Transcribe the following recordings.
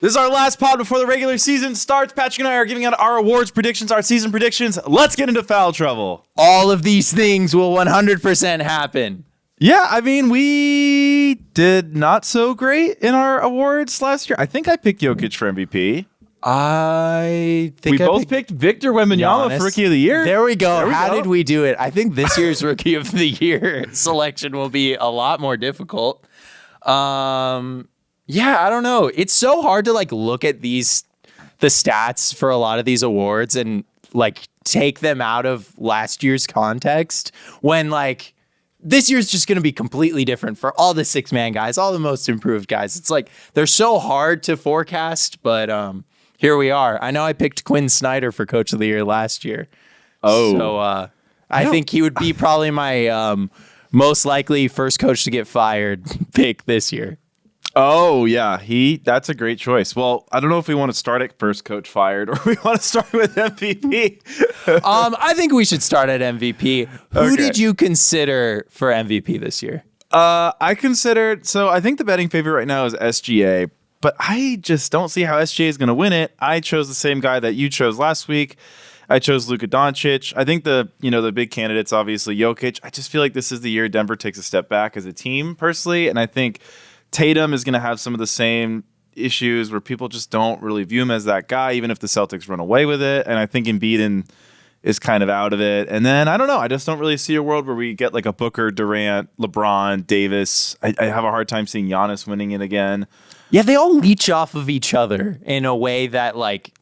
This is our last pod before the regular season starts. Patrick and I are giving out our awards predictions, our season predictions. Let's get into foul trouble. All of these things will 100% happen. Yeah, I mean, we did not so great in our awards last year. I think I picked Jokic for MVP. I think we both picked Victor Wembanyama for Rookie of the Year. There we go. How did we do it? I think this year's Rookie of the Year selection will be a lot more difficult. Yeah, I don't know. It's so hard to look at the stats for a lot of these awards and take them out of last year's context when this year's just going to be completely different for all the six-man guys, all the most improved guys. It's they're so hard to forecast, but here we are. I know I picked Quinn Snyder for Coach of the Year last year. Oh. So I think he would be probably my most likely first coach to get fired pick this year. Oh, yeah. That's a great choice. Well, I don't know if we want to start at first coach fired or we want to start with MVP. I think we should start at MVP. Who did you consider for MVP this year? I think the betting favorite right now is SGA, but I just don't see how SGA is going to win it. I chose the same guy that you chose last week. I chose Luka Doncic. I think the big candidate's obviously Jokic. I just feel like this is the year Denver takes a step back as a team personally, and I think Tatum is going to have some of the same issues where people just don't really view him as that guy, even if the Celtics run away with it. And I think Embiid is kind of out of it. And then, I don't know, I just don't really see a world where we get a Booker, Durant, LeBron, Davis. I have a hard time seeing Giannis winning it again. Yeah, they all leech off of each other in a way that,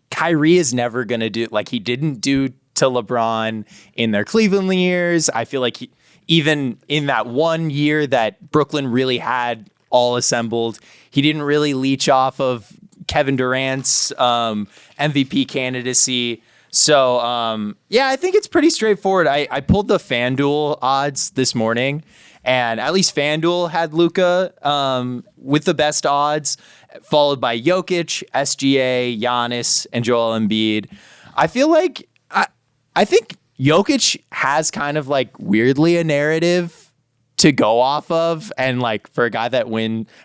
Kyrie is never going to do, he didn't do to LeBron in their Cleveland years. I feel like even in that 1 year that Brooklyn really had all assembled, he didn't really leech off of Kevin Durant's MVP candidacy. So, I think it's pretty straightforward. I pulled the FanDuel odds this morning, and at least FanDuel had Luka with the best odds, followed by Jokic, SGA, Giannis, and Joel Embiid. I feel like I think Jokic has kind of weirdly a narrative to go off of, and for a guy that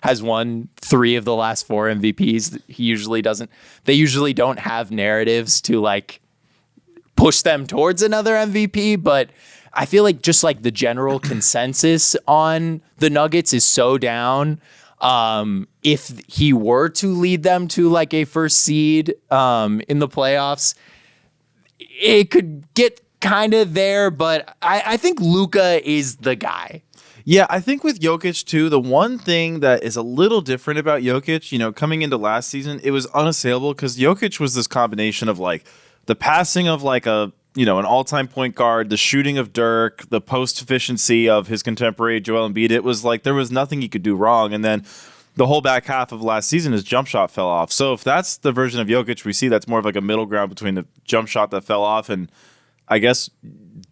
has won 3 of the last 4 MVPs, they usually don't have narratives to push them towards another MVP, but I feel just the general consensus on the Nuggets is so down. If he were to lead them to a first seed in the playoffs, it could get kind of there, but I think Luka is the guy. Yeah, I think with Jokic, too, the one thing that is a little different about Jokic, coming into last season, it was unassailable because Jokic was this combination of the passing of an all-time point guard, the shooting of Dirk, the post efficiency of his contemporary Joel Embiid. It was there was nothing he could do wrong. And then the whole back half of last season, his jump shot fell off. So if that's the version of Jokic we see, that's more of a middle ground between the jump shot that fell off and I guess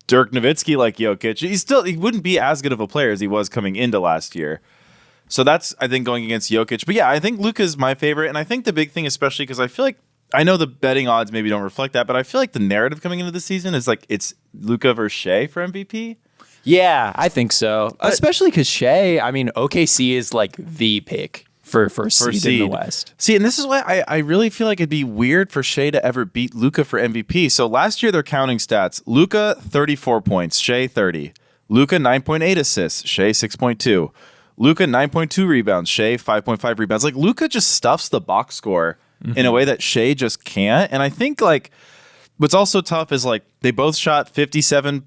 Dirk Nowitzki Jokic. He wouldn't be as good of a player as he was coming into last year. So that's, I think, going against Jokic. But yeah, I think Luka's my favorite. And I think the big thing, especially because I feel I know the betting odds maybe don't reflect that, but I feel the narrative coming into the season is it's Luka versus Shea for MVP. Yeah, I think so. Especially because Shea, OKC is the pick for first seed in the West. See, and this is why I really feel it'd be weird for Shea to ever beat Luka for MVP. So last year, they're counting stats. Luka, 34 points. Shea, 30. Luka, 9.8 assists. Shea, 6.2. Luka, 9.2 rebounds. Shea, 5.5 rebounds. Luka just stuffs the box score in a way that Shea just can't. And I think, what's also tough is, they both shot 57%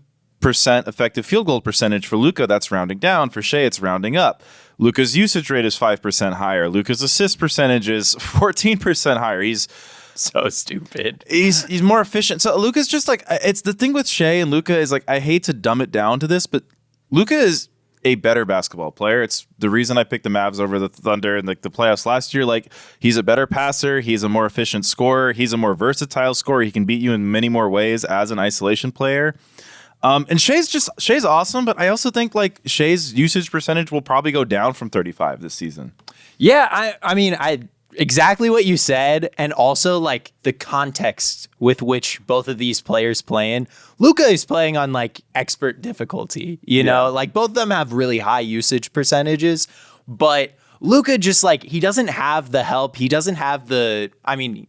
effective field goal percentage for Luka. That's rounding down. For Shea, it's rounding up. Luka's usage rate is 5% higher. Luka's assist percentage is 14% higher. He's so stupid. He's more efficient. So Luka's just it's the thing with Shea and Luka is I hate to dumb it down to this, but Luka is a better basketball player. It's the reason I picked the Mavs over the Thunder in the playoffs last year. He's a better passer. He's a more efficient scorer. He's a more versatile scorer. He can beat you in many more ways as an isolation player. And Shea's awesome, but I also think Shea's usage percentage will probably go down from 35 this season. Yeah, I exactly what you said, and also the context with which both of these players play in. Luka is playing on expert difficulty, you know, both of them have really high usage percentages, but Luka just like, he doesn't have the help. He doesn't have I mean,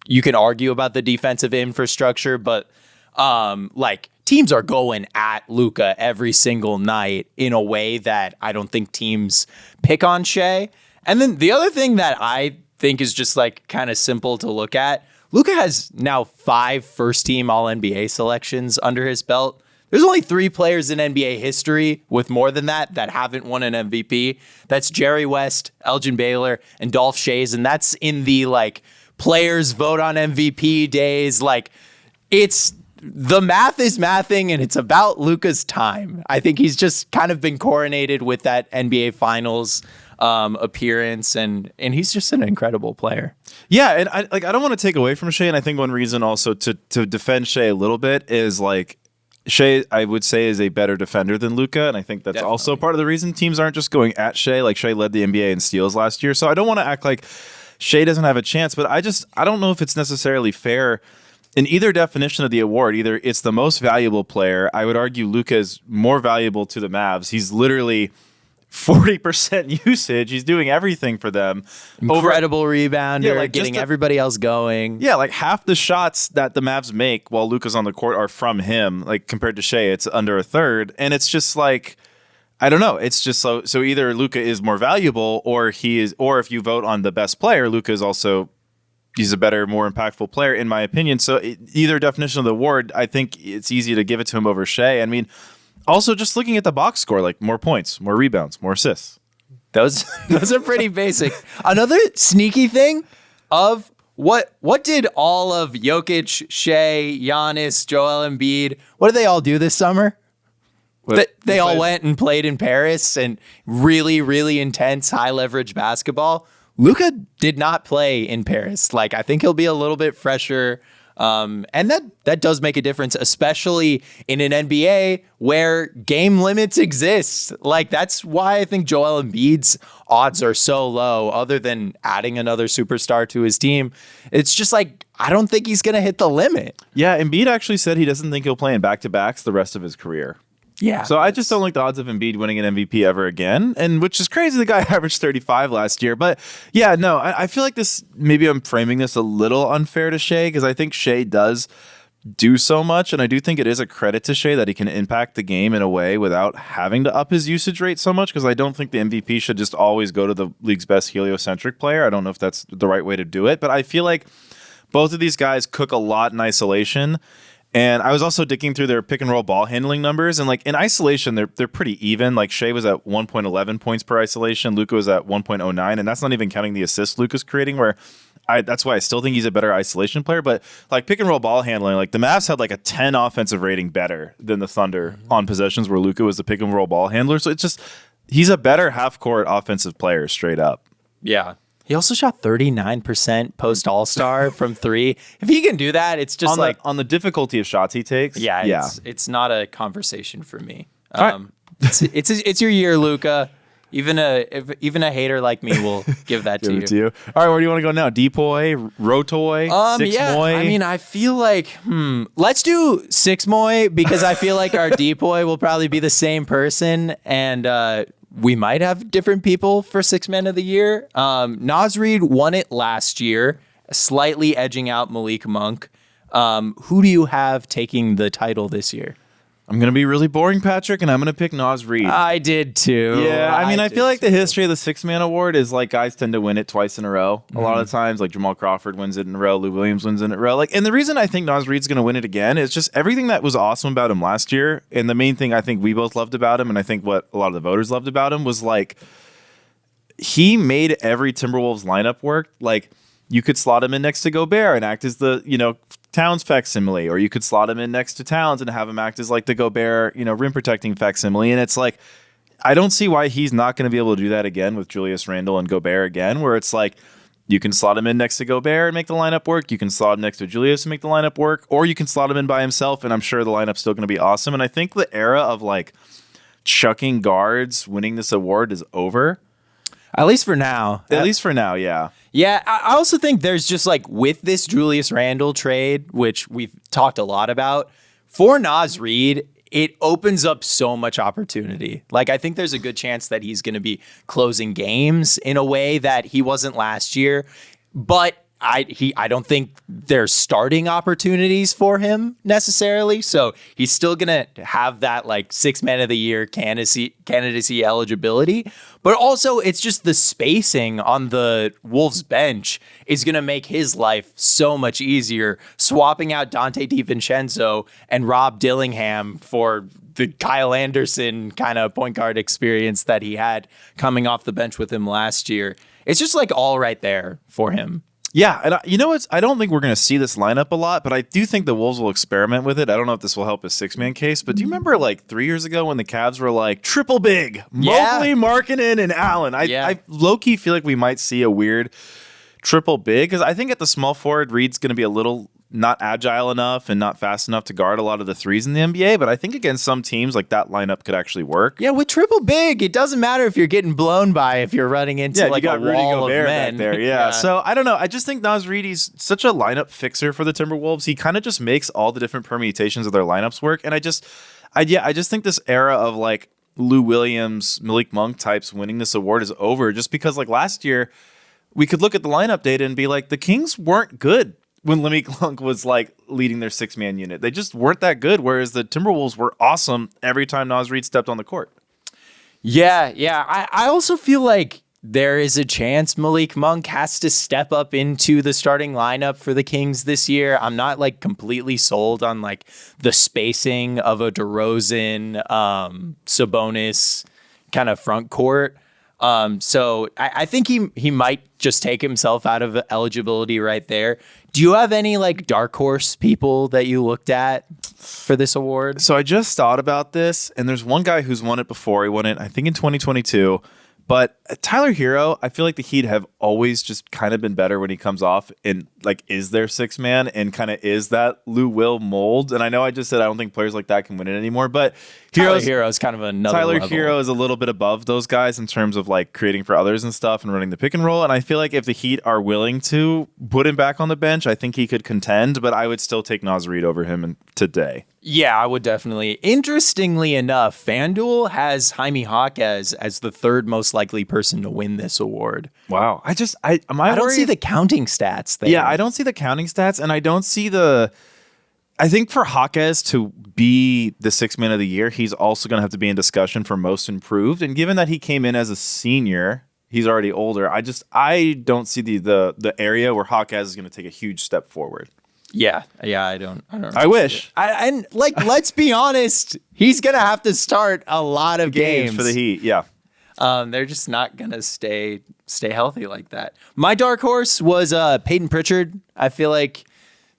you can argue about the defensive infrastructure, but like teams are going at Luka every single night in a way that I don't think teams pick on Shea. And then the other thing that I think is just like kind of simple to look at, Luka has now 5 first-team All-NBA selections under his belt. There's only 3 players in NBA history with more than that haven't won an MVP. That's Jerry West, Elgin Baylor, and Dolph Schayes, and that's in the like players vote on MVP days. Like, it's the math is mathing, and it's about Luka's time. I think he's just kind of been coronated with that NBA Finals appearance, and he's just an incredible player. Yeah, and I don't want to take away from Shea, and I think one reason also to defend Shea a little bit is like Shea, I would say, is a better defender than Luka, and I think that's Definitely. also part of the reason teams aren't just going at Shea. Like Shea led the NBA in steals last year, so I don't want to act like Shea doesn't have a chance, but I don't know if it's necessarily fair in either definition of the award. Either it's the most valuable player. I would argue Luka is more valuable to the Mavs. He's literally 40% usage. He's doing everything for them. Incredible rebounder, Yeah, like getting just everybody else going. Yeah, like half the shots that the Mavs make while Luka's on the court are from him. Like compared to Shea, it's under a third, and it's just like, I don't know. It's just so either Luka is more valuable, or if you vote on the best player, Luka is also, he's a better, more impactful player in my opinion. So either definition of the award, I think it's easy to give it to him over Shea. I mean, also just looking at the box score, like more points, more rebounds, more assists. Those are pretty basic. Another sneaky thing of what did all of Jokic, Shea, Giannis, Joel Embiid, what did they all do this summer? They all went and played in Paris and really, really intense, high leverage basketball. Luka did not play in Paris. Like, I think he'll be a little bit fresher. And that does make a difference, especially in an NBA where game limits exist. Like, that's why I think Joel Embiid's odds are so low, other than adding another superstar to his team. It's just like, I don't think he's going to hit the limit. Yeah, Embiid actually said he doesn't think he'll play in back-to-backs the rest of his career. Yeah. So I just don't like the odds of Embiid winning an MVP ever again, and which is crazy. The guy averaged 35 last year. But yeah, no, I feel like this, maybe I'm framing this a little unfair to Shea, because I think Shea does do so much, and I do think it is a credit to Shea that he can impact the game in a way without having to up his usage rate so much, because I don't think the MVP should just always go to the league's best heliocentric player. I don't know if that's the right way to do it, but I feel like both of these guys cook a lot in isolation. And I was also digging through their pick and roll ball handling numbers, and like in isolation, they're pretty even. Like Shea was at 1.11 points per isolation, Luka was at 1.09, and that's not even counting the assists Luka's creating. That's why I still think he's a better isolation player. But like pick and roll ball handling, like the Mavs had like a 10 offensive rating better than the Thunder on possessions where Luka was the pick and roll ball handler. So it's just, he's a better half court offensive player straight up. Yeah. He also shot 39% post All-Star from 3. If he can do that, it's just on the difficulty of shots he takes. Yeah. It's not a conversation for me. Right. It's your year, Luka. Even a hater like me will give that to you. All right, where do you want to go now? DPOY, ROTY, Sixmoy? I mean, I feel like let's do Sixmoy, because I feel like our DPOY will probably be the same person, and we might have different people for Sixth Man of the Year. Naz Reid won it last year, slightly edging out Malik Monk. Who do you have taking the title this year? I'm going to be really boring, Patrick, and I'm going to pick Naz Reid. I did too. Yeah, I mean, I feel like the history of the Sixth Man Award is like guys tend to win it twice in a row. A lot of times, like Jamal Crawford wins it in a row, Lou Williams wins it in a row. Like, and the reason I think Naz Reid's going to win it again is just everything that was awesome about him last year. And the main thing I think we both loved about him, and I think what a lot of the voters loved about him, was like he made every Timberwolves lineup work. Like, you could slot him in next to Gobert and act as the, Towns facsimile, or you could slot him in next to Towns and have him act as like the Gobert, rim protecting facsimile. And it's like, I don't see why he's not going to be able to do that again with Julius Randle and Gobert again, where it's like, you can slot him in next to Gobert and make the lineup work. You can slot him next to Julius and make the lineup work, or you can slot him in by himself, and I'm sure the lineup's still going to be awesome. And I think the era of like chucking guards winning this award is over. At least for now. Yeah. Yeah, I also think there's just like with this Julius Randle trade, which we've talked a lot about, for Naz Reid, it opens up so much opportunity. Like, I think there's a good chance that he's going to be closing games in a way that he wasn't last year, but I don't think there's starting opportunities for him necessarily. So he's still going to have that like 6 man of the year candidacy eligibility. But also it's just the spacing on the Wolves bench is going to make his life so much easier. Swapping out Dante DiVincenzo and Rob Dillingham for the Kyle Anderson kind of point guard experience that he had coming off the bench with him last year. It's just like all right there for him. Yeah, and you know what? I don't think we're going to see this lineup a lot, but I do think the Wolves will experiment with it. I don't know if this will help his 6-man case, but do you remember like 3 years ago when the Cavs were like triple big, Mobley, Markkanen, and Allen? I low-key feel like we might see a weird triple big because I think at the small forward, Reed's going to be a little not agile enough and not fast enough to guard a lot of the threes in the NBA, but I think against some teams like that lineup could actually work. Yeah, with triple big, it doesn't matter if you're getting blown by if you're running into like a wall of men. Back there. Yeah. So I don't know. I just think Naz Reid, he's such a lineup fixer for the Timberwolves. He kind of just makes all the different permutations of their lineups work. And I just think this era of like Lou Williams, Malik Monk types winning this award is over just because like last year we could look at the lineup data and be like, the Kings weren't good when Malik Monk was like leading their 6-man unit. They just weren't that good, whereas the Timberwolves were awesome every time Naz Reid stepped on the court. Yeah. I also feel like there is a chance Malik Monk has to step up into the starting lineup for the Kings this year. I'm not like completely sold on like the spacing of a DeRozan, Sabonis kind of front court. So I think he might just take himself out of eligibility right there. Do you have any like dark horse people that you looked at for this award? So I just thought about this, and there's one guy who's won it before. He won it, I think, in 2022. But Tyler Hero, I feel like the Heat have always just kind of been better when he comes off and like is their 6-man and kind of is that Lou Will mold. And I know I just said I don't think players like that can win it anymore, but Tyler Hero is kind of another level. Hero is a little bit above those guys in terms of like creating for others and stuff and running the pick and roll. And I feel like if the Heat are willing to put him back on the bench, I think he could contend, but I would still take Naz Reid over him today. Yeah, I would definitely. Interestingly enough, FanDuel has Jaime Jaquez as the third most likely person to win this award. Wow. I don't see the counting stats there. Yeah, I don't see the counting stats, and I don't see I think for Jaquez to be the 6-man of the year, he's also going to have to be in discussion for most improved. And given that he came in as a senior, he's already older. I don't see the area where Jaquez is going to take a huge step forward. Yeah, I don't. I wish. And let's be honest, he's gonna have to start a lot of games for the Heat. Yeah, they're just not gonna stay healthy like that. My dark horse was Peyton Pritchard. I feel like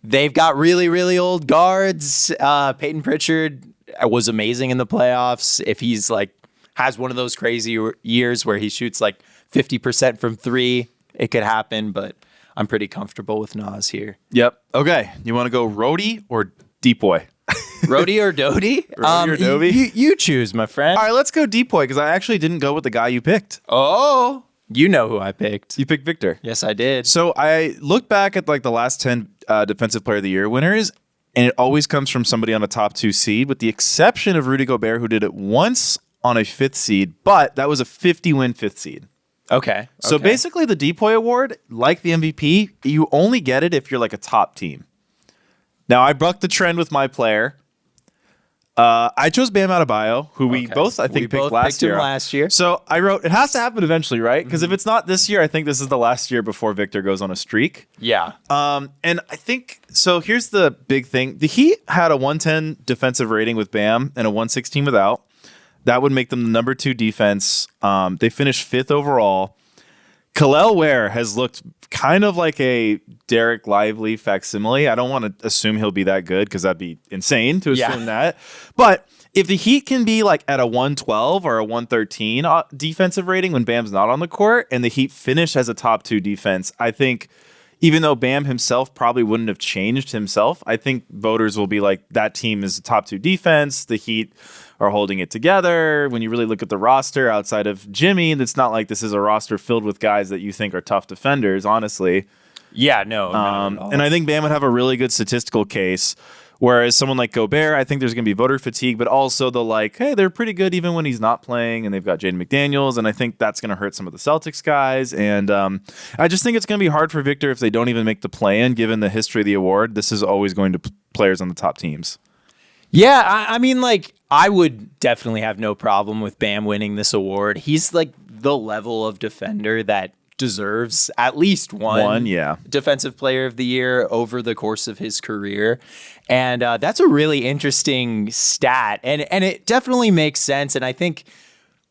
they've got really, really old guards. Peyton Pritchard was amazing in the playoffs. If he's like has one of those crazy years where he shoots like 50% from 3, it could happen, but I'm pretty comfortable with Naz here. Yep. Okay. You want to go ROTY or DPOY? ROTY or Doty? ROTY or Doty? You choose, my friend. All right, let's go DPOY because I actually didn't go with the guy you picked. Oh, you know who I picked. You picked Victor. Yes, I did. So I look back at like the last 10 Defensive Player of the Year winners, and it always comes from somebody on a top 2 seed, with the exception of Rudy Gobert, who did it once on a 5th seed, but that was a 50-win 5th seed. Okay. So basically the DPOY award, like the MVP, you only get it if you're like a top team. Now, I bucked the trend with my player. I chose Bam Adebayo, who we both, I think, picked last year. Him last year. So I wrote, it has to happen eventually, right? Because if it's not this year, I think this is the last year before Victor goes on a streak. Yeah. And I think, so here's the big thing. The Heat had a 110 defensive rating with Bam and a 116 without. That would make them the number 2 defense. They finished 5th overall. Kel'el Ware has looked kind of like a Derek Lively facsimile. I don't want to assume he'll be that good because that'd be insane to assume that. But if the Heat can be like at a 112 or a 113 defensive rating when Bam's not on the court, and the Heat finish as a top 2 defense, I think even though Bam himself probably wouldn't have changed himself, I think voters will be like, that team is a top 2 defense. The Heat are holding it together. When you really look at the roster outside of Jimmy, it's not like this is a roster filled with guys that you think are tough defenders, honestly. Yeah, no. And I think Bam would have a really good statistical case. Whereas someone like Gobert, I think there's going to be voter fatigue, but also the like, hey, they're pretty good even when he's not playing, and they've got Jaden McDaniels, and I think that's going to hurt some of the Celtics guys. And I just think it's going to be hard for Victor if they don't even make the play-in, given the history of the award. This is always going to players on the top teams. Yeah, I mean, like, I would definitely have no problem with Bam winning this award. He's like the level of defender that deserves at least one defensive player of the year over the course of his career. And that's a really interesting stat. And it definitely makes sense. And I think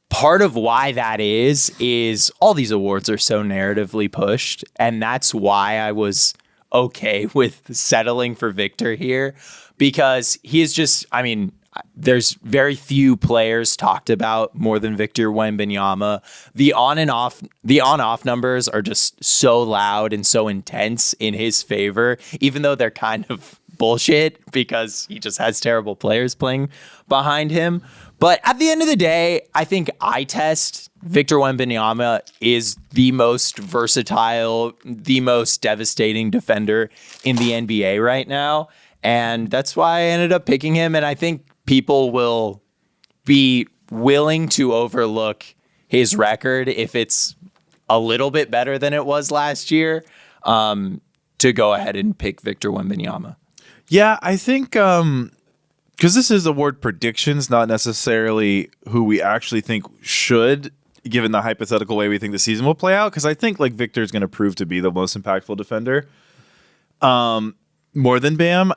part of why that is all these awards are so narratively pushed. And that's why I was okay with settling for Victor here, because he is just, I mean, there's very few players talked about more than Victor Wembanyama. The on-off numbers are just so loud and so intense in his favor, even though they're kind of bullshit because he just has terrible players playing behind him. But at the end of the day, I think eye test, Victor Wembanyama is the most versatile, the most devastating defender in the NBA right now. And that's why I ended up picking him. And I think people will be willing to overlook his record if it's a little bit better than it was last year, to go ahead and pick Victor Wembanyama. Yeah, I think because this is award predictions, not necessarily who we actually think should, given the hypothetical way we think the season will play out. Because I think like Victor is going to prove to be the most impactful defender. More than Bam.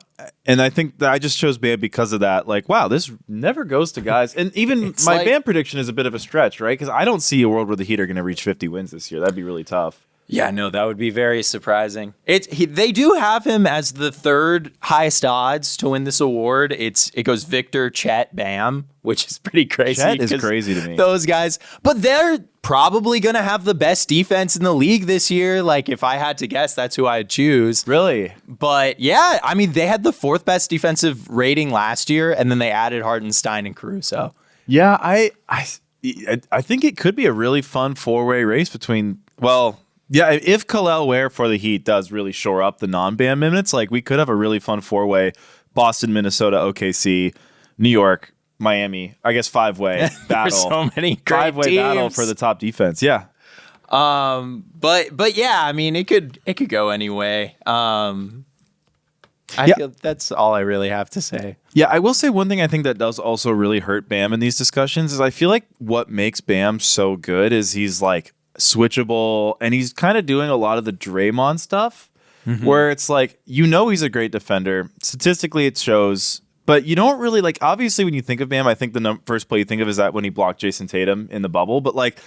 And I think that I just chose Bam because of that. Like, wow, this never goes to guys. And even my like, Bam prediction is a bit of a stretch, right? Because I don't see a world where the Heat are going to reach 50 wins this year. That'd be really tough. Yeah, no, that would be very surprising. They do have him as the third highest odds to win this award. It goes Victor, Chet, Bam, which is pretty crazy. Chet is crazy to me. Those guys, but they're probably going to have the best defense in the league this year. Like, if I had to guess, that's who I'd choose. Really? But yeah, I mean, they had the fourth best defensive rating last year, and then they added Hartenstein and Caruso. Yeah, I think it could be a really fun four-way race between, well, yeah, if Khalil Ware for the Heat does really shore up the non-Bam minutes, like we could have a really fun four-way Boston, Minnesota, OKC, New York, Miami. I guess five-way battle. There's so many great five-way teams. battle for the top defense. Yeah. But yeah, I mean, it could go anyway. I feel that's all I really have to say. Yeah, I will say one thing I think that does also really hurt Bam in these discussions is I feel like what makes Bam so good is he's like switchable, and he's kind of doing a lot of the Draymond stuff where it's like, you know, he's a great defender. Statistically, it shows, but you don't really like, obviously when you think of Bam, I think the first play you think of is that when he blocked Jason Tatum in the bubble, but like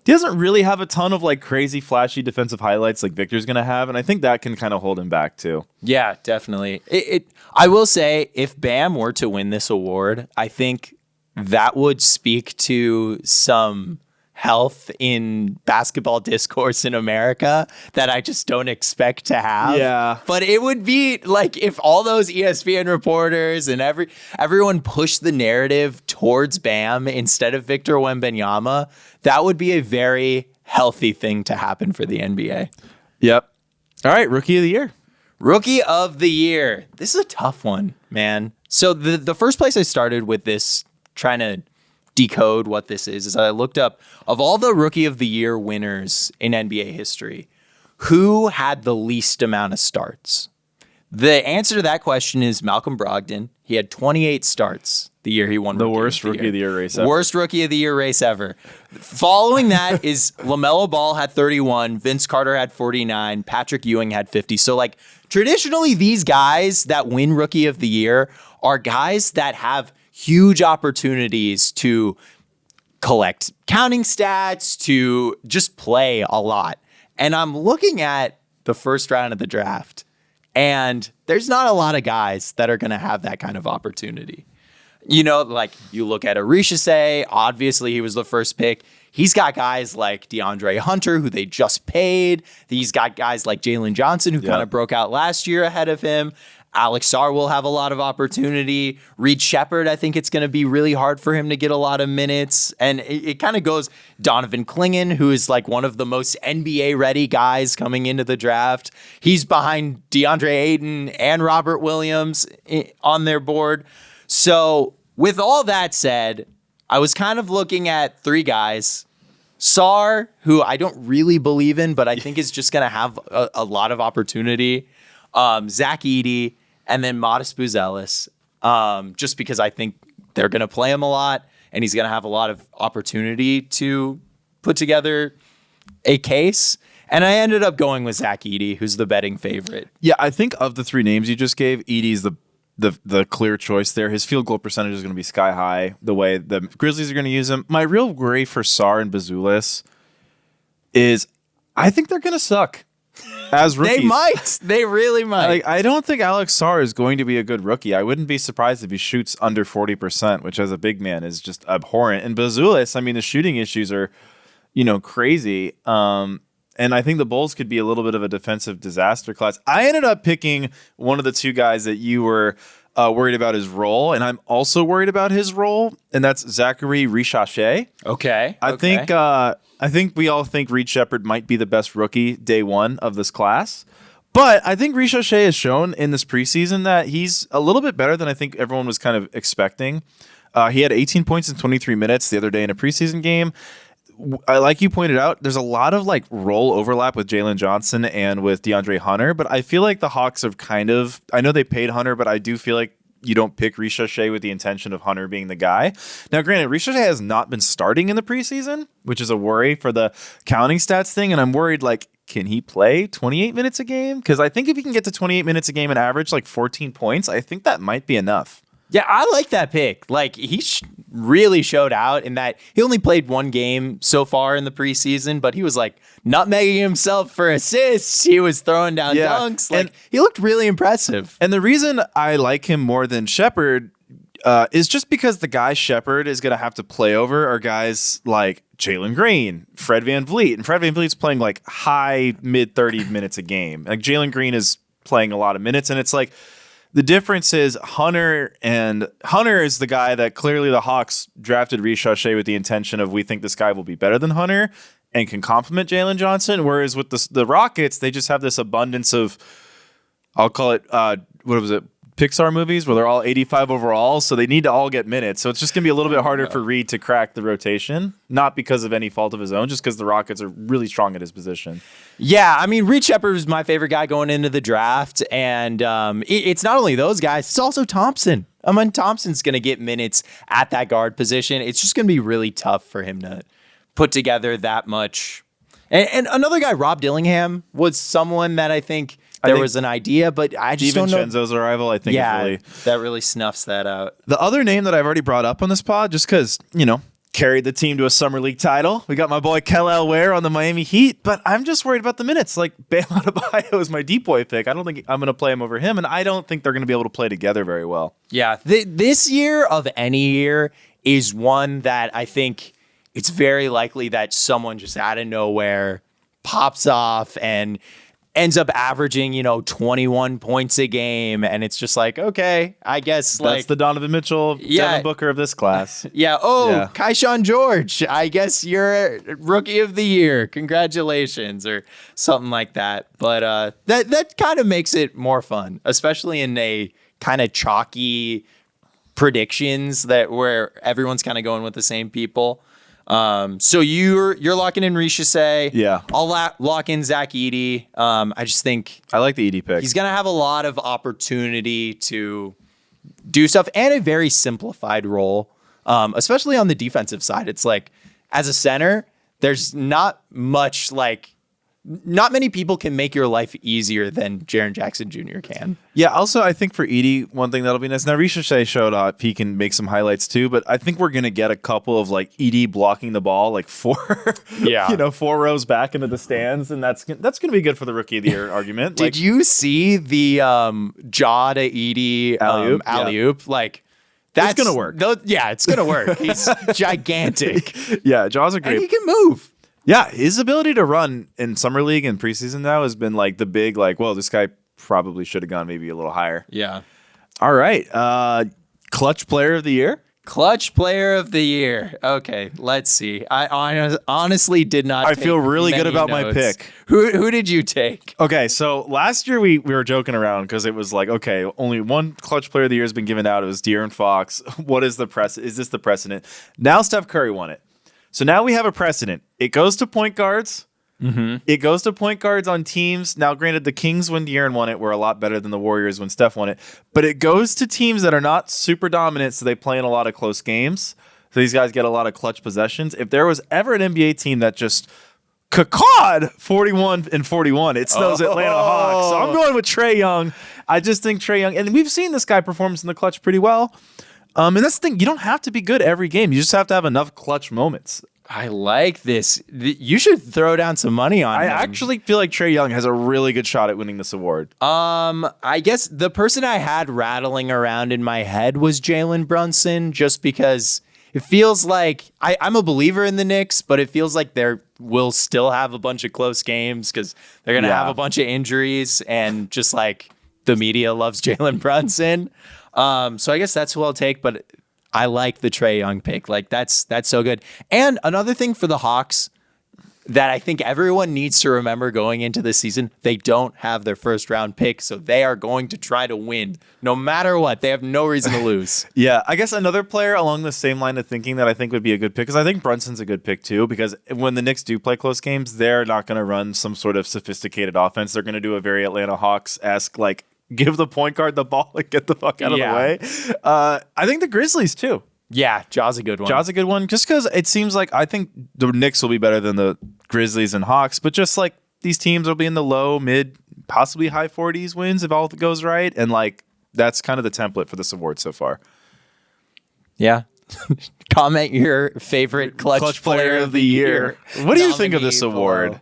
he doesn't really have a ton of like crazy flashy defensive highlights like Victor's going to have, and I think that can kind of hold him back too. Yeah, definitely. I will say if Bam were to win this award, I think that would speak to some health in basketball discourse in America that I just don't expect to have. Yeah. But it would be like if all those ESPN reporters and everyone pushed the narrative towards Bam instead of Victor Wembanyama, that would be a very healthy thing to happen for the NBA. Yep. All right, Rookie of the Year. Rookie of the Year. This is a tough one, man. So the first place I started with this, trying to decode what this is I looked up, of all the Rookie of the Year winners in NBA history, who had the least amount of starts? The answer to that question is Malcolm Brogdon. He had 28 starts the year he won the worst Rookie of the Year race ever. Worst Rookie of the Year race ever. Following that is LaMelo Ball had 31, Vince Carter had 49, Patrick Ewing had 50. So like traditionally these guys that win Rookie of the Year are guys that have huge opportunities to collect counting stats, to just play a lot. And I'm looking at the first round of the draft, and there's not a lot of guys that are going to have that kind of opportunity. You know, like you look at Arichise, obviously he was the first pick. He's got guys like DeAndre Hunter, who they just paid. He's got guys like Jalen Johnson, who kind of broke out last year ahead of him. Alex Sarr will have a lot of opportunity. Reed Shepherd, I think it's going to be really hard for him to get a lot of minutes. And it kind of goes Donovan Clingan, who is like one of the most NBA-ready guys coming into the draft. He's behind DeAndre Ayton and Robert Williams on their board. So with all that said, I was kind of looking at three guys. Sarr, who I don't really believe in, but I think is just going to have a lot of opportunity. Zach Edey, and then Modest Buzelis, just because I think they're going to play him a lot, and he's going to have a lot of opportunity to put together a case. And I ended up going with Zach Edey, who's the betting favorite. Yeah, I think of the three names you just gave, Edey's the clear choice there. His field goal percentage is going to be sky high the way the Grizzlies are going to use him. My real worry for Sarr and Buzelis is I think they're going to suck as rookies. They might. They really might. Like, I don't think Alex Sarr is going to be a good rookie. I wouldn't be surprised if he shoots under 40%, which as a big man is just abhorrent. And Buzelis, I mean, the shooting issues are, crazy. And I think the Bulls could be a little bit of a defensive disaster class. I ended up picking one of the two guys that you were worried about his role, and I'm also worried about his role, and that's Zachary Richache. Okay. I think we all think Reed Shepherd might be the best rookie day one of this class. But I think Richache has shown in this preseason that he's a little bit better than I think everyone was kind of expecting. He had 18 points in 23 minutes the other day in a preseason game. Like you pointed out, there's a lot of like role overlap with Jalen Johnson and with DeAndre Hunter, but I feel like the Hawks have I know they paid Hunter, but I do feel like you don't pick Richache with the intention of Hunter being the guy. Now, granted, Richache has not been starting in the preseason, which is a worry for the counting stats thing, and I'm worried, like, can he play 28 minutes a game? Because I think if he can get to 28 minutes a game and average like 14 points, I think that might be enough. Yeah, I like that pick. Like, he really showed out in that he only played one game so far in the preseason, but he was like nutmegging himself for assists. He was throwing down dunks. Like, he looked really impressive. And the reason I like him more than Shepherd is just because the guy Shepherd is going to have to play over are guys like Jalen Green, Fred VanVleet. And Fred VanVleet's playing like high, mid 30 minutes a game. Like, Jalen Green is playing a lot of minutes, and it's like, the difference is Hunter is the guy that clearly the Hawks drafted Richache with the intention of, we think this guy will be better than Hunter and can complement Jalen Johnson. Whereas with the Rockets, they just have this abundance of, I'll call it, Pixar movies where they're all 85 overall. So they need to all get minutes. So it's just going to be a little bit harder for Reed to crack the rotation, not because of any fault of his own, just because the Rockets are really strong at his position. Yeah, I mean, Reed Shepherd was my favorite guy going into the draft, and it's not only those guys, it's also Thompson. I mean, Thompson's going to get minutes at that guard position. It's just going to be really tough for him to put together that much. And another guy, Rob Dillingham, was someone that I think there was an idea, but I just don't know. DiVincenzo's arrival, I think, that really snuffs that out. The other name that I've already brought up on this pod, just because, carried the team to a summer league title. We got my boy Kel Ware on the Miami Heat, but I'm just worried about the minutes. Like, Bam Adebayo is my DPOY pick. I don't think I'm going to play him over him, and I don't think they're going to be able to play together very well. Yeah, this year of any year is one that I think it's very likely that someone just out of nowhere pops off and ends up averaging, 21 points a game. And it's just like, okay, I guess that's the Donovan Mitchell, Devin Booker of this class. Keyshawn George, I guess you're rookie of the year. Congratulations, or something like that. But that kind of makes it more fun, especially in a kind of chalky predictions where everyone's kind of going with the same people. So you're locking in Richache. Yeah. I'll lock in Zach Edey. I just think I like the Edey pick. He's going to have a lot of opportunity to do stuff and a very simplified role, especially on the defensive side. It's like, as a center, there's not many people can make your life easier than Jaren Jackson Jr. can. Yeah, also, I think for Edey, one thing that'll be nice. Now, Richache showed up. He can make some highlights too, but I think we're going to get a couple of like Edey blocking the ball, like four rows back into the stands, and that's going to be good for the rookie of the year argument. Did you see the jaw to Edey alley-oop? Yeah. Like, that's going to work. It's going to work. He's gigantic. Yeah, jaws are great. And he can move. Yeah, his ability to run in summer league and preseason now has been like the big, like, well, this guy probably should have gone maybe a little higher. Yeah. All right. Clutch player of the year? Clutch player of the year. Okay, let's see. I honestly did not. I feel really good about my pick. Who did you take? Okay, so last year we were joking around because it was like, okay, only one clutch player of the year has been given out. It was De'Aaron Fox. What is the Is this the precedent? Now Steph Curry won it. So now we have a precedent. It goes to point guards. Mm-hmm. It goes to point guards on teams. Now, granted, the Kings, when De'Aaron won it, were a lot better than the Warriors when Steph won it. But it goes to teams that are not super dominant, so they play in a lot of close games. So these guys get a lot of clutch possessions. If there was ever an NBA team that just cacawed 41 and 41, it's those Atlanta Hawks. So I'm going with Trae Young. I just think Trae Young, and we've seen this guy perform in the clutch pretty well. And that's the thing. You don't have to be good every game. You just have to have enough clutch moments. I like this. You should throw down some money on him. I actually feel like Trae Young has a really good shot at winning this award. I guess the person I had rattling around in my head was Jalen Brunson, just because it feels like I'm a believer in the Knicks, but it feels like they will still have a bunch of close games because they're going to have a bunch of injuries, and just like the media loves Jalen Brunson. So I guess that's who I'll take, but I like the Trae Young pick. Like that's so good. And another thing for the Hawks that I think everyone needs to remember going into the season, they don't have their first round pick, so they are going to try to win no matter what. They have no reason to lose. Yeah, I guess another player along the same line of thinking that I think would be a good pick, because I think Brunson's a good pick too, because when the Knicks do play close games, they're not going to run some sort of sophisticated offense. They're going to do a very Atlanta Hawks-esque, like, give the point guard the ball and get the fuck out of the way. I think the Grizzlies too. Yeah, Jaw's a good one. Jaw's a good one, just because it seems like I think the Knicks will be better than the Grizzlies and Hawks, but just like these teams will be in the low, mid, possibly high 40s wins if all goes right, and like that's kind of the template for this award so far. Yeah. Comment your favorite clutch player of the year. What do you think of this award?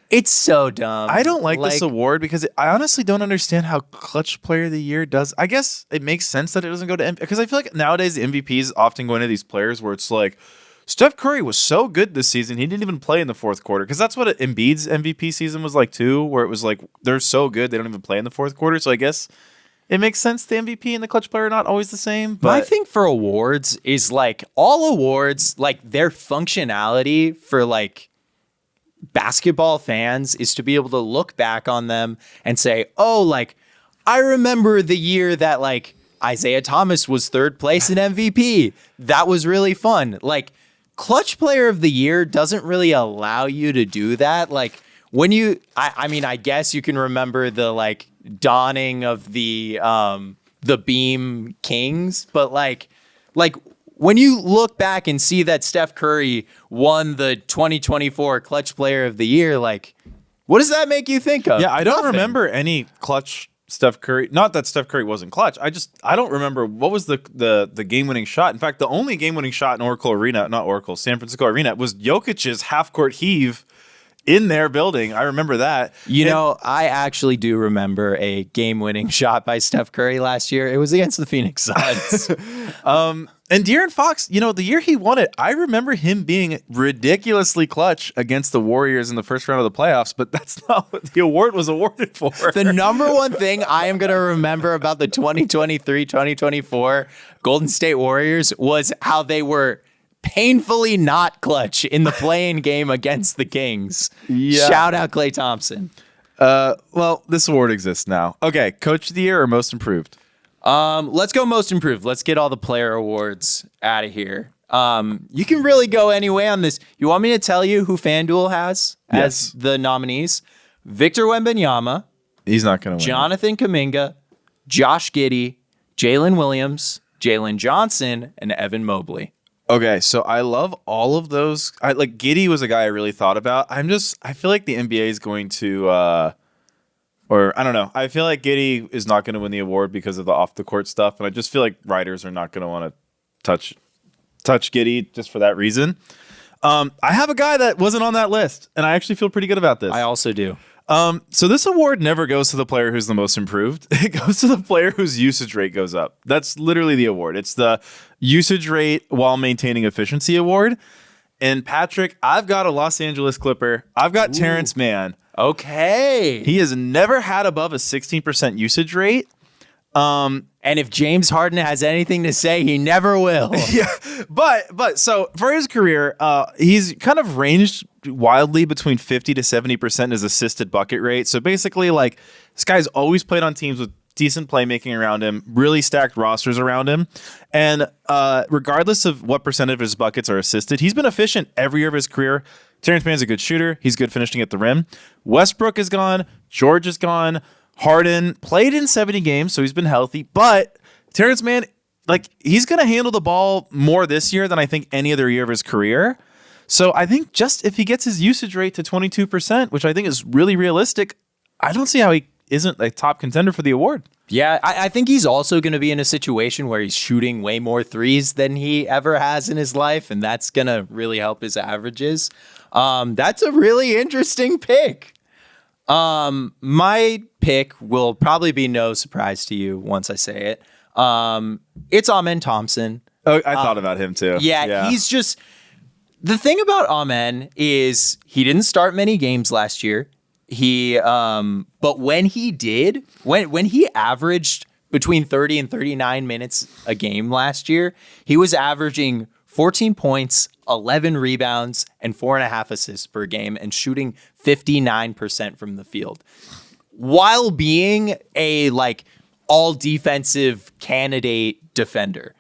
It's so dumb. I don't like this award because I honestly don't understand how clutch player of the year does. I guess it makes sense that it doesn't go to MVP, because I feel like nowadays the MVPs often go into these players where it's like, Steph Curry was so good this season, he didn't even play in the fourth quarter. Because that's what Embiid's MVP season was like too, where it was like, they're so good, they don't even play in the fourth quarter. So I guess it makes sense the MVP and the clutch player are not always the same. But my thing for awards is like all awards, like their functionality for like basketball fans is to be able to look back on them and say, oh, like I remember the year that like Isaiah Thomas was third place in MVP. That was really fun. Like clutch player of the year doesn't really allow you to do that. Like when you, I mean, I guess you can remember the like dawning of the Beam Kings, but like when you look back and see that Steph Curry won the 2024 Clutch Player of the Year, like, what does that make you think of? Yeah, I don't remember any clutch Steph Curry. Not that Steph Curry wasn't clutch. I don't remember what was the game-winning shot. In fact, the only game-winning shot in San Francisco Arena was Jokic's half-court heave in their building. I remember that. You know, I actually do remember a game-winning shot by Steph Curry last year. It was against the Phoenix Suns. And De'Aaron Fox, you know, the year he won it, I remember him being ridiculously clutch against the Warriors in the first round of the playoffs, but that's not what the award was awarded for. The number one thing I am going to remember about the 2023-2024 Golden State Warriors was how they were painfully not clutch in the play-in game against the Kings. Yeah. Shout out Klay Thompson. Well, this award exists now. Okay, Coach of the Year or Most Improved? Let's go Most Improved. Let's get all the player awards out of here. You can really go any way on this. You want me to tell you who FanDuel has as the nominees? Victor Wembanyama. He's not going to win. Jonathan Kuminga, Josh Giddey, Jalen Williams, Jalen Johnson, and Evan Mobley. Okay, so I love all of those. Like Giddey was a guy I really thought about. I feel like the NBA is going to or I don't know. I feel like Giddey is not going to win the award because of the off the court stuff, and I just feel like writers are not going to want to touch Giddey just for that reason. I have a guy that wasn't on that list, and I actually feel pretty good about this. I also do. So this award never goes to the player who's the most improved. It goes to the player whose usage rate goes up. That's literally the award. It's the usage rate while maintaining efficiency award. And Patrick, I've got a Los Angeles Clipper. I've got Terrence Mann. Okay. He has never had above a 16% usage rate. And if James Harden has anything to say, he never will. Yeah, but so for his career, he's kind of ranged wildly between 50 to 70% his assisted bucket rate. So basically, like, this guy's always played on teams with decent playmaking around him, really stacked rosters around him, and regardless of what percent of his buckets are assisted, he's been efficient every year of his career. Terrence Mann's a good shooter. He's good finishing at the rim. Westbrook is gone. George is gone. Harden played in 70 games, so he's been healthy. But Terrence Mann, like, he's going to handle the ball more this year than I think any other year of his career. So I think just if he gets his usage rate to 22%, which I think is really realistic, I don't see how he isn't a top contender for the award. Yeah, I think he's also going to be in a situation where he's shooting way more threes than he ever has in his life, and that's going to really help his averages. That's a really interesting pick. My pick will probably be no surprise to you once I say it. It's Amen Thompson. Oh, I thought about him too. Yeah, he's just... The thing about Amen is he didn't start many games last year. But when he did, when he averaged between 30 and 39 minutes a game last year, he was averaging 14 points, 11 rebounds, and 4.5 assists per game and shooting 59% from the field while being a all defensive candidate defender.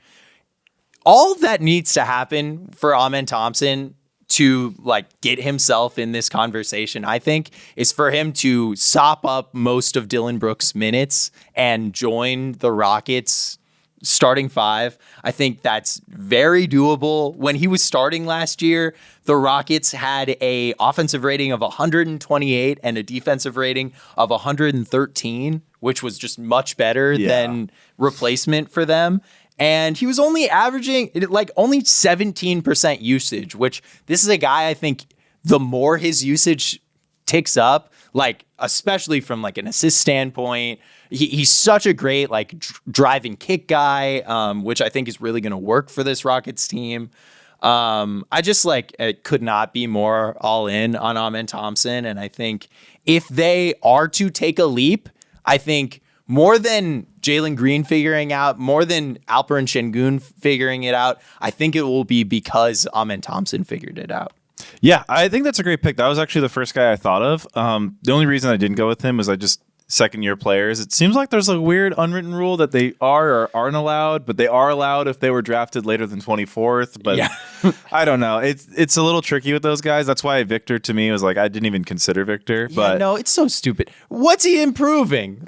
All that needs to happen for Amen Thompson to get himself in this conversation, I think, is for him to sop up most of Dylan Brooks' minutes and join the Rockets starting five. I think that's very doable. When he was starting last year, the Rockets had a offensive rating of 128 and a defensive rating of 113, which was just much better than replacement for them. And he was only averaging only 17% usage, which this is a guy I think the more his usage ticks up, especially from an assist standpoint, he's such a great driving kick guy, which I think is really going to work for this Rockets team. I just it could not be more all in on Amen Thompson. And I think if they are to take a leap, I think more than Jalen Green figuring out, more than Alperen Şengün figuring it out, I think it will be because Amen Thompson figured it out. Yeah, I think that's a great pick. That was actually the first guy I thought of. The only reason I didn't go with him was second-year players. It seems like there's a weird unwritten rule that they are or aren't allowed, but they are allowed if they were drafted later than 24th. But yeah. I don't know. It's a little tricky with those guys. That's why Victor, to me, was I didn't even consider Victor. But no, it's so stupid. What's he improving?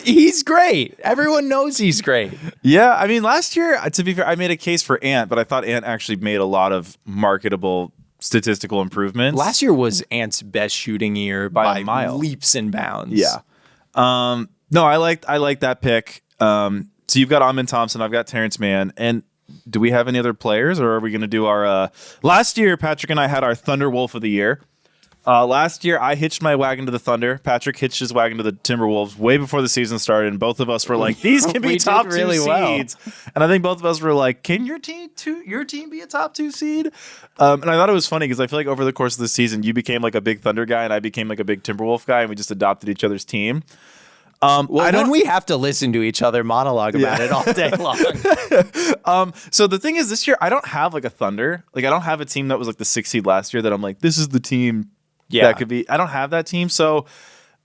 He's great. Everyone knows he's great. Yeah, I mean, last year, to be fair, I made a case for Ant, but I thought Ant actually made a lot of marketable statistical improvements. Last year was Ant's best shooting year by a mile. Leaps and bounds. Yeah. No, I like that pick. So you've got Amen Thompson, I've got Terrence Mann, and do we have any other players, or are we going to do our? Last year, Patrick and I had our Thunder Wolf of the year. Last year, I hitched my wagon to the Thunder. Patrick hitched his wagon to the Timberwolves way before the season started, and both of us were these can be top really 2 seeds. Well. And I think both of us were can your team be a top 2 seed? And I thought it was funny because I feel over the course of the season, you became a big Thunder guy, and I became a big Timberwolf guy, and we just adopted each other's team. When we have to listen to each other monologue about it all day long. So the thing is, this year I don't have a Thunder. I don't have a team that was the 6th seed last year that I'm this is the team that could be. I don't have that team. So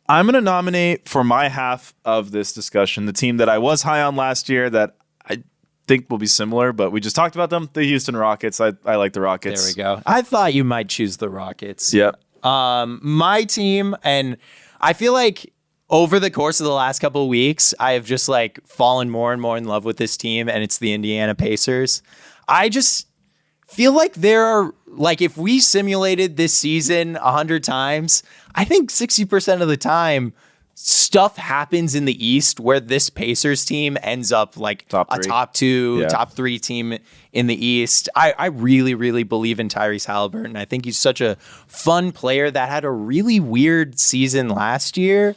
I'm going to nominate for my half of this discussion the team that I was high on last year that I think will be similar, but we just talked about them, the Houston Rockets. I like the Rockets. There we go. I thought you might choose the Rockets. Yep. My team, and I feel over the course of the last couple of weeks, I have just fallen more and more in love with this team, and it's the Indiana Pacers. I just feel there are if we simulated this season 100 times, I think 60% of the time stuff happens in the East where this Pacers team ends up top 2, top 3 team in the East. I really, really believe in Tyrese Halliburton. I think he's such a fun player that had a really weird season last year.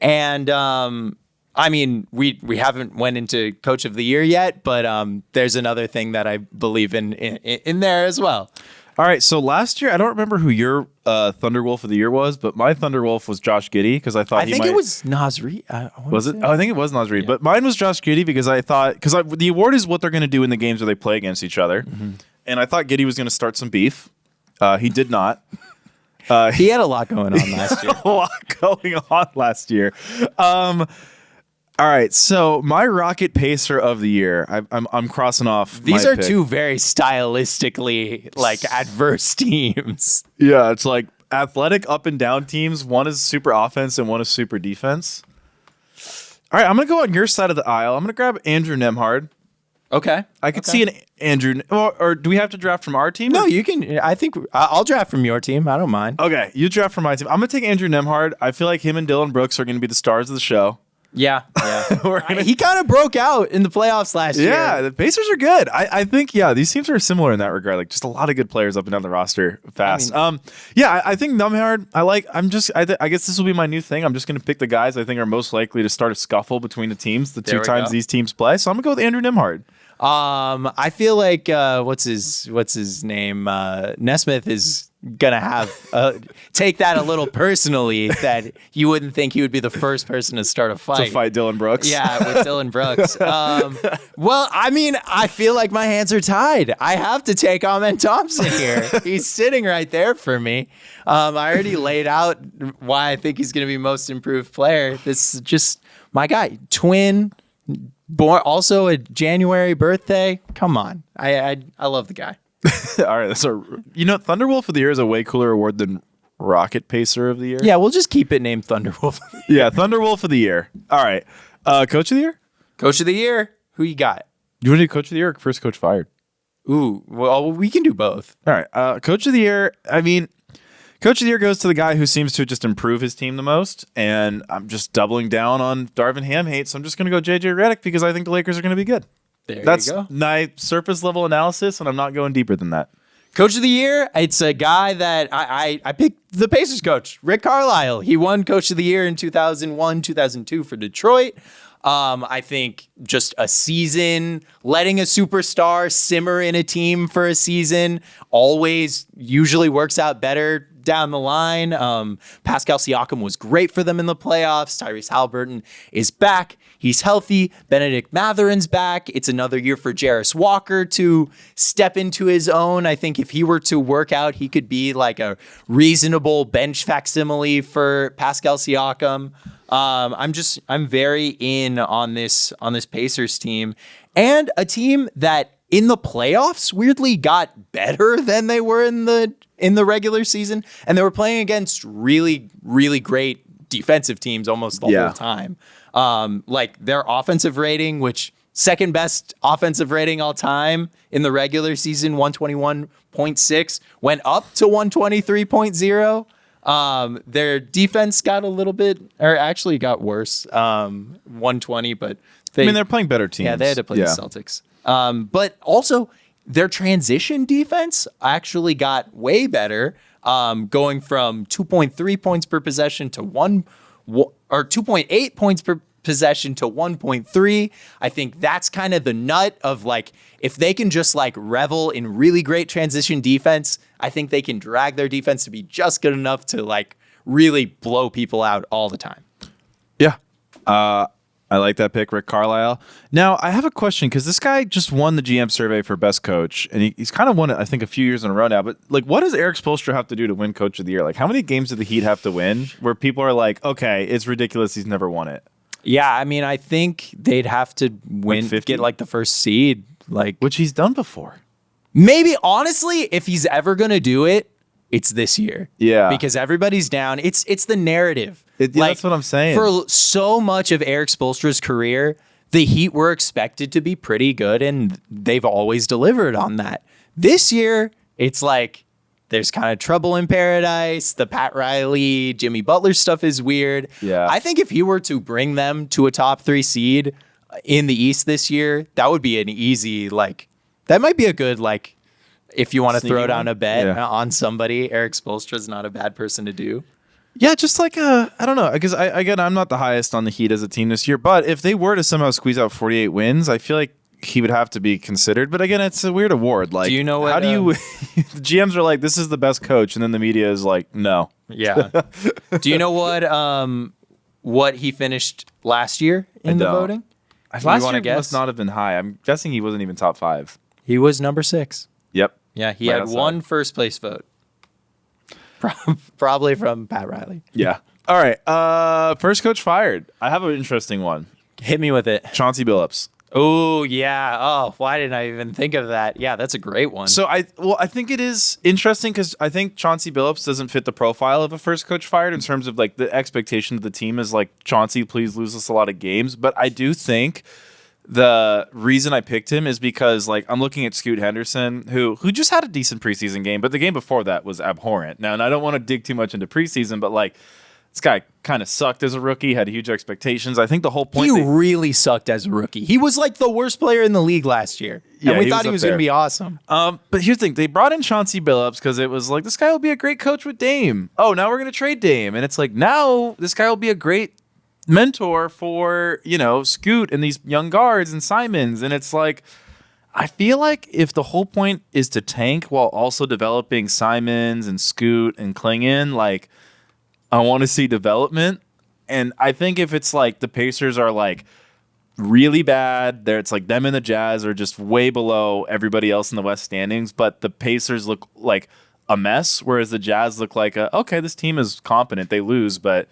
And I mean, we haven't went into Coach of the Year yet, but there's another thing that I believe in there as well. All right, so last year, I don't remember who your Thunderwolf of the year was, but my Thunderwolf was Josh Giddey because I thought it was Nasri. Was it? Oh, I think it was Nasri, but mine was Josh Giddey because I thought the award is what they're going to do in the games where they play against each other, and I thought Giddey was going to start some beef. He did not. He had a lot going on last year. A lot going on last year. All right, so my Rocket Pacer of the year, I'm crossing off. These are two very stylistically adverse teams. Yeah, it's like athletic up and down teams. One is super offense and one is super defense. All right, I'm gonna go on your side of the aisle. I'm gonna grab Andrew Nemhard. Okay, I could see an Andrew, or do we have to draft from our team? No, you can. I think I'll draft from your team. I don't mind. Okay, you draft from my team. I'm gonna take Andrew Nemhard. I feel like him and Dylan Brooks are gonna be the stars of the show. Yeah. He kind of broke out in the playoffs last year. Yeah, the Pacers are good. I think, these teams are similar in that regard. Like, just a lot of good players up and down the roster fast. I think Nemhard, I guess this will be my new thing. I'm just going to pick the guys I think are most likely to start a scuffle between the teams the two times these teams play. So I'm going to go with Andrew Nemhard. I feel like, what's his name? Nesmith is gonna have take that a little personally, that you wouldn't think he would be the first person to start a fight. To fight Dylan Brooks. Yeah, with Dylan Brooks. Well, I mean, I feel like my hands are tied. I have to take Amen Thompson here. He's sitting right there for me. I already laid out why I think he's gonna be most improved player. This is just my guy. Twin, born also a January birthday. Come on, I love the guy. All right, so Thunderwolf of the Year is a way cooler award than Rocket Pacer of the Year. Yeah, we'll just keep it named Thunderwolf. Yeah, Thunderwolf of the Year. All right, Coach of the Year. Coach of the Year. Who you got? You want to do Coach of the Year or first coach fired? Ooh, well, we can do both. All right, Coach of the Year. I mean, Coach of the Year goes to the guy who seems to just improve his team the most, and I'm just doubling down on Darvin Ham hate, so I'm just going to go JJ Redick because I think the Lakers are going to be good. That's my surface level analysis, and I'm not going deeper than that. Coach of the Year, it's a guy that I picked the Pacers coach, Rick Carlisle. He won Coach of the Year in 2001, 2002 for Detroit. I think just a season, letting a superstar simmer in a team for a season always usually works out better down the line. Pascal Siakam was great for them in the playoffs. Tyrese Halliburton is back. He's healthy. Benedict Matherin's back. It's another year for Jarris Walker to step into his own. I think if he were to work out, he could be like a reasonable bench facsimile for Pascal Siakam. I'm very in on this Pacers team, and a team that in the playoffs weirdly got better than they were in the regular season, and they were playing against really, really great defensive teams almost the whole time. Like their offensive rating, which second best offensive rating all time in the regular season, 121.6, went up to 123.0. Their defense got a little bit, or actually got worse, 120, but they're playing better teams. Yeah, they had to play the Celtics. But also their transition defense actually got way better, going from 2.3 points per possession to 2.8 points per possession to 1.3. I think that's kind of the nut of like, if they can just like revel in really great transition defense, I think they can drag their defense to be just good enough to like really blow people out all the time. Yeah. I like that pick, Rick Carlisle. Now, I have a question because this guy just won the GM survey for best coach, and he's kind of won it, I think, a few years in a row now. But like, what does Eric Spoelstra have to do to win Coach of the Year? Like, how many games do the Heat have to win where people are like, okay, it's ridiculous, he's never won it? Yeah, I mean, I think they'd have to win, like get like the first seed, like which he's done before. Maybe honestly, if he's ever gonna do it, it's this year. Yeah, because everybody's down. It's the narrative. That's what I'm saying. For so much of Eric Spoelstra's career, the Heat were expected to be pretty good, and they've always delivered on that. This year, it's like there's kind of trouble in paradise. The Pat Riley, Jimmy Butler stuff is weird. Yeah, I think if he were to bring them to a top 3 seed in the East this year, that would be an easy that might be a good if you want to throw down a bet on somebody. Eric Spoelstra's not a bad person to do. Yeah, just I don't know, because I'm not the highest on the Heat as a team this year, but if they were to somehow squeeze out 48 wins, I feel like he would have to be considered. But again, it's a weird award. Like, do you know what, how do you? The GMs are like, this is the best coach, and then the media is like, no. Yeah. Do you know what he finished last year in the voting? Last year must not have been high. I'm guessing he wasn't even top 5. He was number 6. Yep. Yeah, he had one first place vote. Probably from Pat Riley. Yeah. All right. First coach fired. I have an interesting one. Hit me with it. Chauncey Billups. Oh, yeah. Oh, why didn't I even think of that? Yeah, that's a great one. So I think it is interesting because I think Chauncey Billups doesn't fit the profile of a first coach fired in terms of like the expectation of the team is like, Chauncey, please lose us a lot of games. But I do think the reason I picked him is because like I'm looking at Scoot Henderson, who just had a decent preseason game, but the game before that was abhorrent. Now, and I don't want to dig too much into preseason, but like this guy kind of sucked as a rookie, had huge expectations. I think the whole point... He really sucked as a rookie. He was like the worst player in the league last year. Yeah, and we thought he was going to be awesome. But here's the thing. They brought in Chauncey Billups because it was like, this guy will be a great coach with Dame. Oh, now we're going to trade Dame. And it's like, now this guy will be a great mentor for, Scoot and these young guards and Simons. And it's like, I feel like if the whole point is to tank while also developing Simons and Scoot and Klingon, like... I want to see development. And I think if it's like the Pacers are like really bad, it's like them and the Jazz are just way below everybody else in the West standings, but the Pacers look like a mess, whereas the Jazz look like okay, this team is competent. They lose, but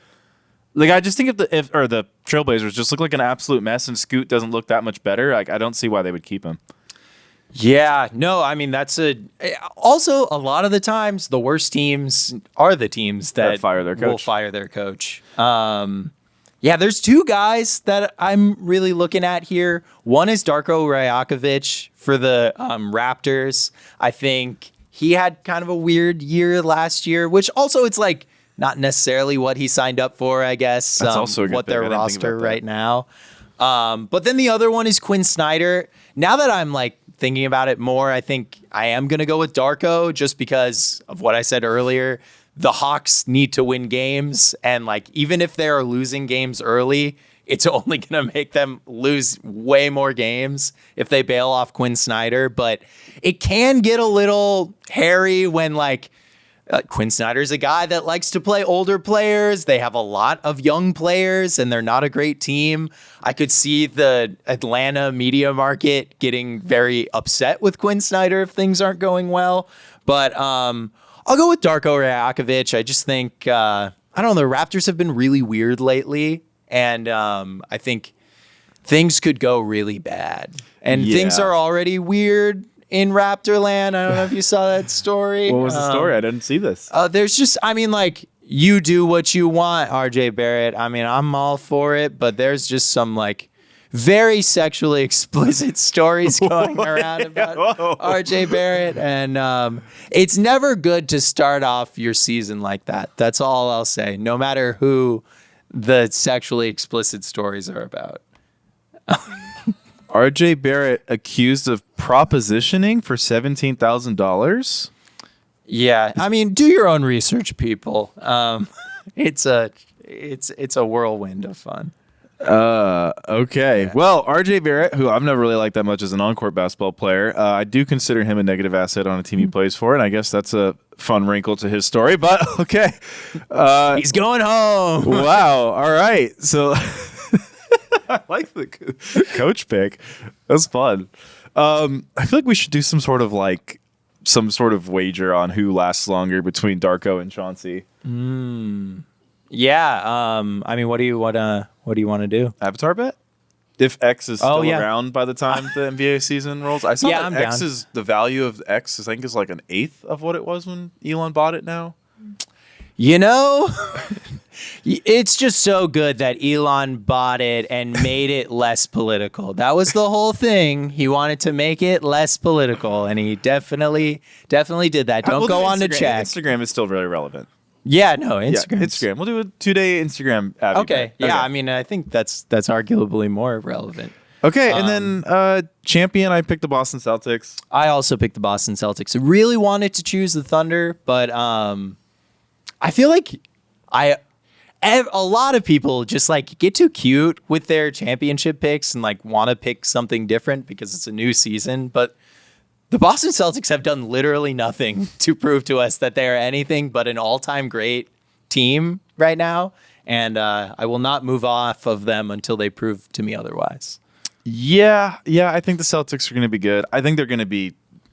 like I just think if the Trailblazers just look like an absolute mess and Scoot doesn't look that much better, like I don't see why they would keep him. Yeah, no, I mean, also a lot of the times the worst teams are the teams that fire their coach. Will fire their coach. Yeah, there's 2 guys that I'm really looking at here. One is Darko Rajakovic for the Raptors. I think he had kind of a weird year last year, which also it's like not necessarily what he signed up for, I guess. That's also a good what their pick. roster right now. But then the other one is Quinn Snyder. Now that I'm like thinking about it more, I think I am going to go with Darko just because of what I said earlier. The Hawks need to win games. And like, even if they're losing games early, it's only going to make them lose way more games if they bail off Quinn Snyder. But it can get a little hairy when like, Quinn Snyder's a guy that likes to play older players. They have a lot of young players, and they're not a great team. I could see the Atlanta media market getting very upset with Quinn Snyder if things aren't going well. But I'll go with Darko Rajakovic. I just think, I don't know, the Raptors have been really weird lately, and I think things could go really bad. And things are already weird in Raptorland. I don't know if you saw that story. What was the story? I didn't see this. There's just, I mean, like, you do what you want, RJ Barrett. I mean, I'm all for it, but there's just some, like, very sexually explicit stories going around about RJ Barrett. And it's never good to start off your season like that. That's all I'll say, no matter who the sexually explicit stories are about. RJ Barrett accused of propositioning for $17,000. Yeah, I mean, do your own research, people. It's a whirlwind of fun. Okay. Yeah. Well, RJ Barrett, who I've never really liked that much as an on-court basketball player, I do consider him a negative asset on a team he plays for, and I guess that's a fun wrinkle to his story. But okay, he's going home. Wow. All right. So. I like the coach pick. That's fun. I feel like we should do some sort of wager on who lasts longer between Darko and Chauncey. Yeah. I mean, what do you want to do? Avatar bet? If X is still around by the time the NBA season rolls. I saw that I'm X down. is the value of X. I think is like an eighth of what it was when Elon bought it now. You know, it's just so good that Elon bought it and made it less political. That was the whole thing. He wanted to make it less political, and he definitely did that. Don't go on to check. Instagram is still really relevant. Yeah, no, Instagram. Yeah, Instagram. We'll do a 2-day Instagram ad. Okay. Yeah, I mean, I think that's arguably more relevant. Okay, and then champion, I picked the Boston Celtics. I also picked the Boston Celtics. I really wanted to choose the Thunder, but I feel like a lot of people just like get too cute with their championship picks and like want to pick something different because it's a new season. But the Boston Celtics have done literally nothing to prove to us that they are anything but an all-time great team right now. And I will not move off of them until they prove to me otherwise. Yeah, I think the Celtics are going to be good. I think they're going to be,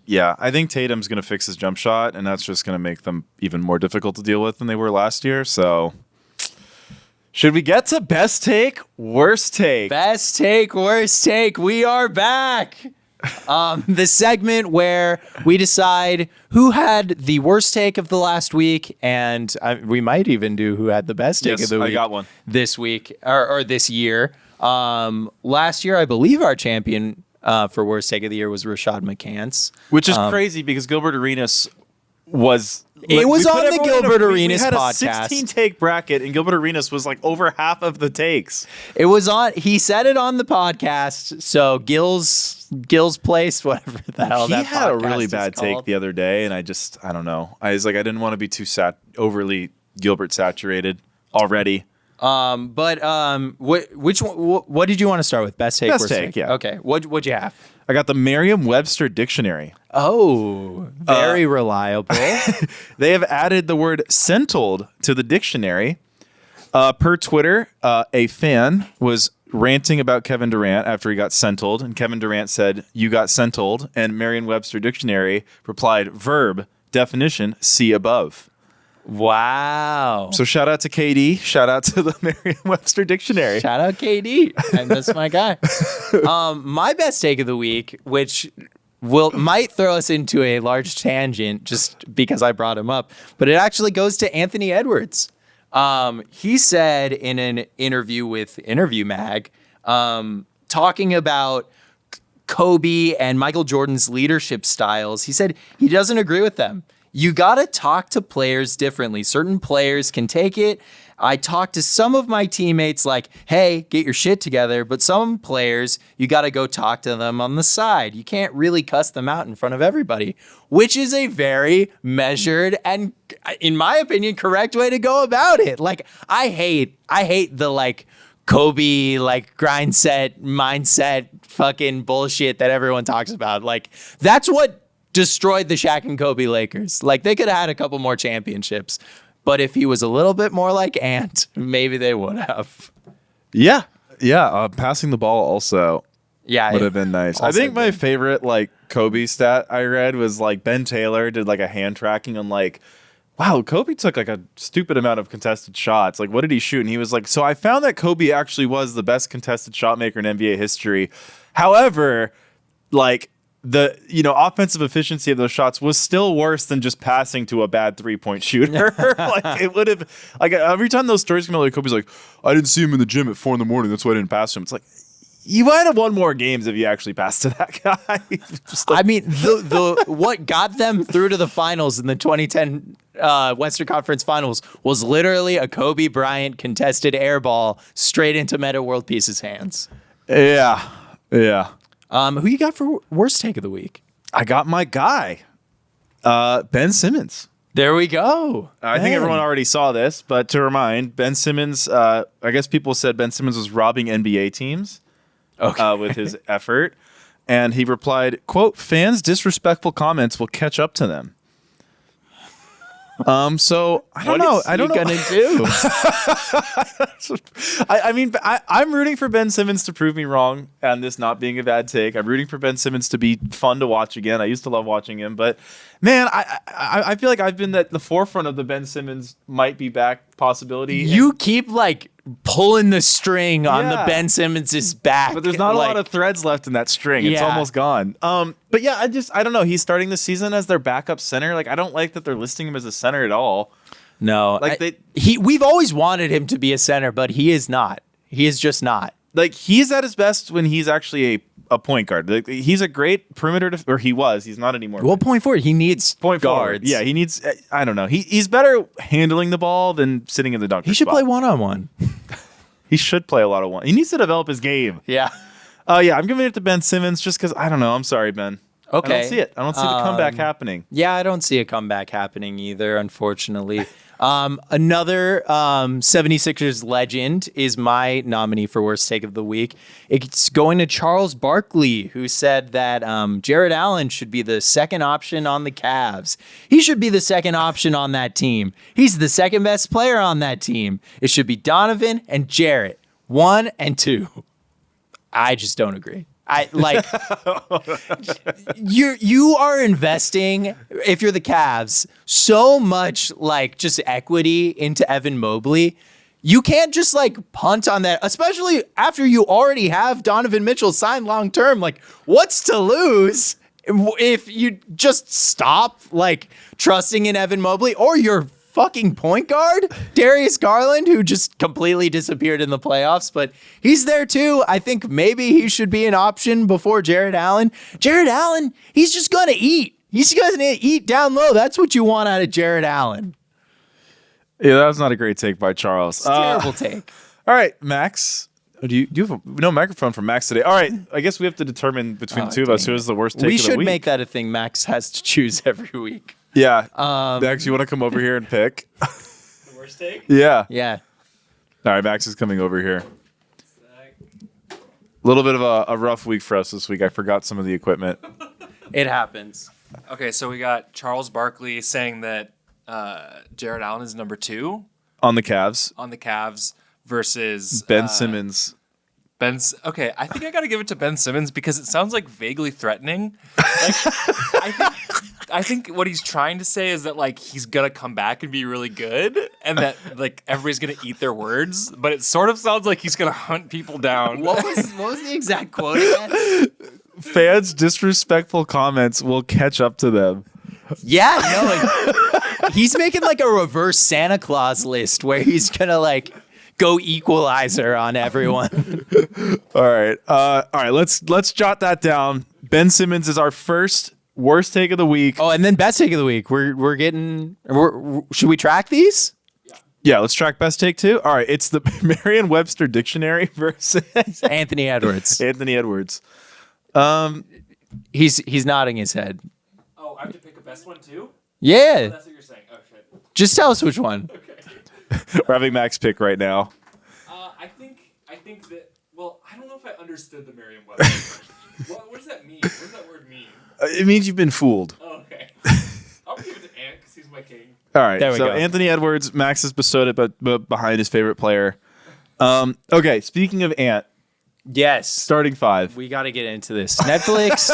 I think Tatum's going to fix his jump shot, and that's just going to make them even more difficult to deal with than they were last year. So, should we get to best take, worst take? Best take, worst take. We are back. The segment where we decide who had the worst take of the last week, and we might even do who had the best take of the week. I got one this week or this year. Last year, I believe our champion for worst take of the year was Rashad McCants, which is crazy because Gilbert Arenas was. It was on the Gilbert Arenas podcast. We had a 16 take bracket, and Gilbert Arenas was like over half of the takes. It was on. He said it on the podcast. So Gil's place, whatever the hell that podcast is called. He had a really bad take the other day, and I don't know. I was like, I didn't want to be too overly Gilbert saturated already. What did you want to start with? Best take, worst take? Yeah. Okay. What'd you have? I got the Merriam-Webster dictionary. Oh, very reliable. They have added the word "sentled" to the dictionary. Per Twitter, a fan was ranting about Kevin Durant after he got sentled, and Kevin Durant said, "You got sentled," and Merriam-Webster dictionary replied, "Verb, definition, see above." Wow. So shout out to KD. Shout out to the Merriam-Webster dictionary. Shout out KD. That's my guy. My best take of the week, which might throw us into a large tangent just because I brought him up, but it actually goes to Anthony Edwards. He said in an interview with Interview Mag, talking about Kobe and Michael Jordan's leadership styles, he said he doesn't agree with them. You got to talk to players differently. Certain players can take it. I talked to some of my teammates like, hey, get your shit together. But some players, you got to go talk to them on the side. You can't really cuss them out in front of everybody, which is a very measured and, in my opinion, correct way to go about it. Like, I hate the like Kobe, like grind set, mindset, fucking bullshit that everyone talks about. Like, that's what destroyed the Shaq and Kobe Lakers. Like, they could have had a couple more championships, but if he was a little bit more like Ant, maybe they would have. Yeah. Passing the ball also would have been nice. I think my favorite like Kobe stat I read was like Ben Taylor did like a hand tracking on like, wow, Kobe took like a stupid amount of contested shots. Like, what did he shoot? And he was like, so I found that Kobe actually was the best contested shot maker in NBA history. However, like, the offensive efficiency of those shots was still worse than just passing to a bad 3-point shooter. Like, it would have, like, every time those stories come out, like Kobe's like, I didn't see him in the gym at 4 a.m. That's why I didn't pass to him. It's like, you might have won more games if you actually passed to that guy. I mean, the what got them through to the finals in the 2010 Western Conference Finals was literally a Kobe Bryant contested air ball straight into Metta World Peace's hands. Yeah. Who you got for worst take of the week? I got my guy, Ben Simmons. There we go. I think everyone already saw this, but to remind, Ben Simmons, I guess people said Ben Simmons was robbing NBA teams with his effort. And he replied, quote, fans' disrespectful comments will catch up to them. So I don't know. I don't know. What is he gonna do? I mean, I'm rooting for Ben Simmons to prove me wrong and this not being a bad take. I'm rooting for Ben Simmons to be fun to watch again. I used to love watching him, but man, I feel like I've been at the forefront of the Ben Simmons might be back possibility. You keep like pulling the string on the Ben Simmons' back, but there's not a lot of threads left in that string. It's almost gone. But yeah, I don't know. He's starting the season as their backup center. Like, I don't like that they're listing him as a center at all. No, like we've always wanted him to be a center, but he is not. He is just not. Like, he's at his best when he's actually a point guard. Like, he's a great perimeter, or he was. He's not anymore. Well, point forward, he needs point guards. Forward. Yeah, he needs. I don't know. He's better handling the ball than sitting in the dunker. He should spot. play one-on-one. He should play a lot of one. He needs to develop his game. Yeah. I'm giving it to Ben Simmons just because I don't know. I'm sorry, Ben. Okay. I don't see it. I don't see the comeback happening. Yeah, I don't see a comeback happening either, unfortunately. Another 76ers legend is my nominee for worst take of the week. It's going to Charles Barkley, who said that Jared Allen should be the second option on the Cavs. He should be the second option on that team. He's the second best player on that team. It should be Donovan and Jarrett, 1 and 2. I just don't agree. I like you are investing, if you're the Cavs, so much like just equity into Evan Mobley. You can't just like punt on that, especially after you already have Donovan Mitchell signed long term. Like, what's to lose if you just stop like trusting in Evan Mobley or your fucking point guard, Darius Garland, who just completely disappeared in the playoffs, but he's there too. I think maybe he should be an option before Jared Allen. Jared Allen, he's just going to eat. He's going to eat down low. That's what you want out of Jared Allen. Yeah, that was not a great take by Charles. It's a terrible take. All right, Max. Do you have no microphone for Max today? All right, I guess we have to determine between the two of us who is the worst take of the week. We should make that a thing Max has to choose every week. Yeah. Max, you want to come over here and pick? The worst take? Yeah. Yeah. All right, Max is coming over here. A little bit of a rough week for us this week. I forgot some of the equipment. It happens. Okay, so we got Charles Barkley saying that Jared Allen is number 2 On the Cavs. on the Cavs versus Ben Simmons. Okay, I think I got to give it to Ben Simmons because it sounds like vaguely threatening. Like, I think what he's trying to say is that like he's gonna come back and be really good, and that like everybody's gonna eat their words. But it sort of sounds like he's gonna hunt people down. What was the exact quote again? Fans' disrespectful comments will catch up to them. Yeah, no, like, he's making like a reverse Santa Claus list where he's gonna like go equalizer on everyone. All right. Let's jot that down. Ben Simmons is our first worst take of the week. Oh, and then best take of the week. Should we track these? Yeah, let's track best take too. All right, it's the Merriam-Webster dictionary versus Anthony Edwards. Anthony Edwards. He's nodding his head. Oh, I have to pick a best one too? Yeah. That's what you're saying. Oh shit. Just tell us which one. Okay. We're having Max pick right now. I think that. Well, I don't know if I understood the Merriam-Webster. What does that mean? What does that word mean? It means you've been fooled. Oh, okay. I'll give it to Ant because he's my king. All right, There we so go. Anthony Edwards, Max is bestowed it, but behind his favorite player. Okay, speaking of Ant, Yes. starting 5. We got to get into this. Netflix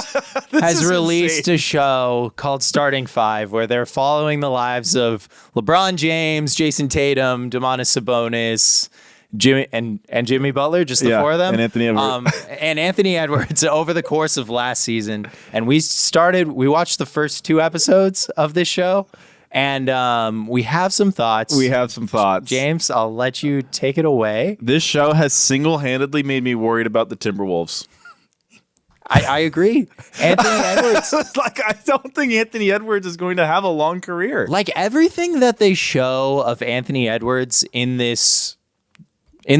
has is released insane. a show called Starting 5 where they're following the lives of LeBron James, Jason Tatum, Domantas Sabonis, Jimmy Butler, just the Yeah, 4 of them. and Anthony Edwards. And Anthony Edwards over the course of last season. And we watched the first 2 episodes of this show. And we have some thoughts. We have some thoughts. James, I'll let you take it away. This show has single-handedly made me worried about the Timberwolves. I agree. Anthony Edwards. Like, I don't think Anthony Edwards is going to have a long career. Like everything that they show of Anthony Edwards in this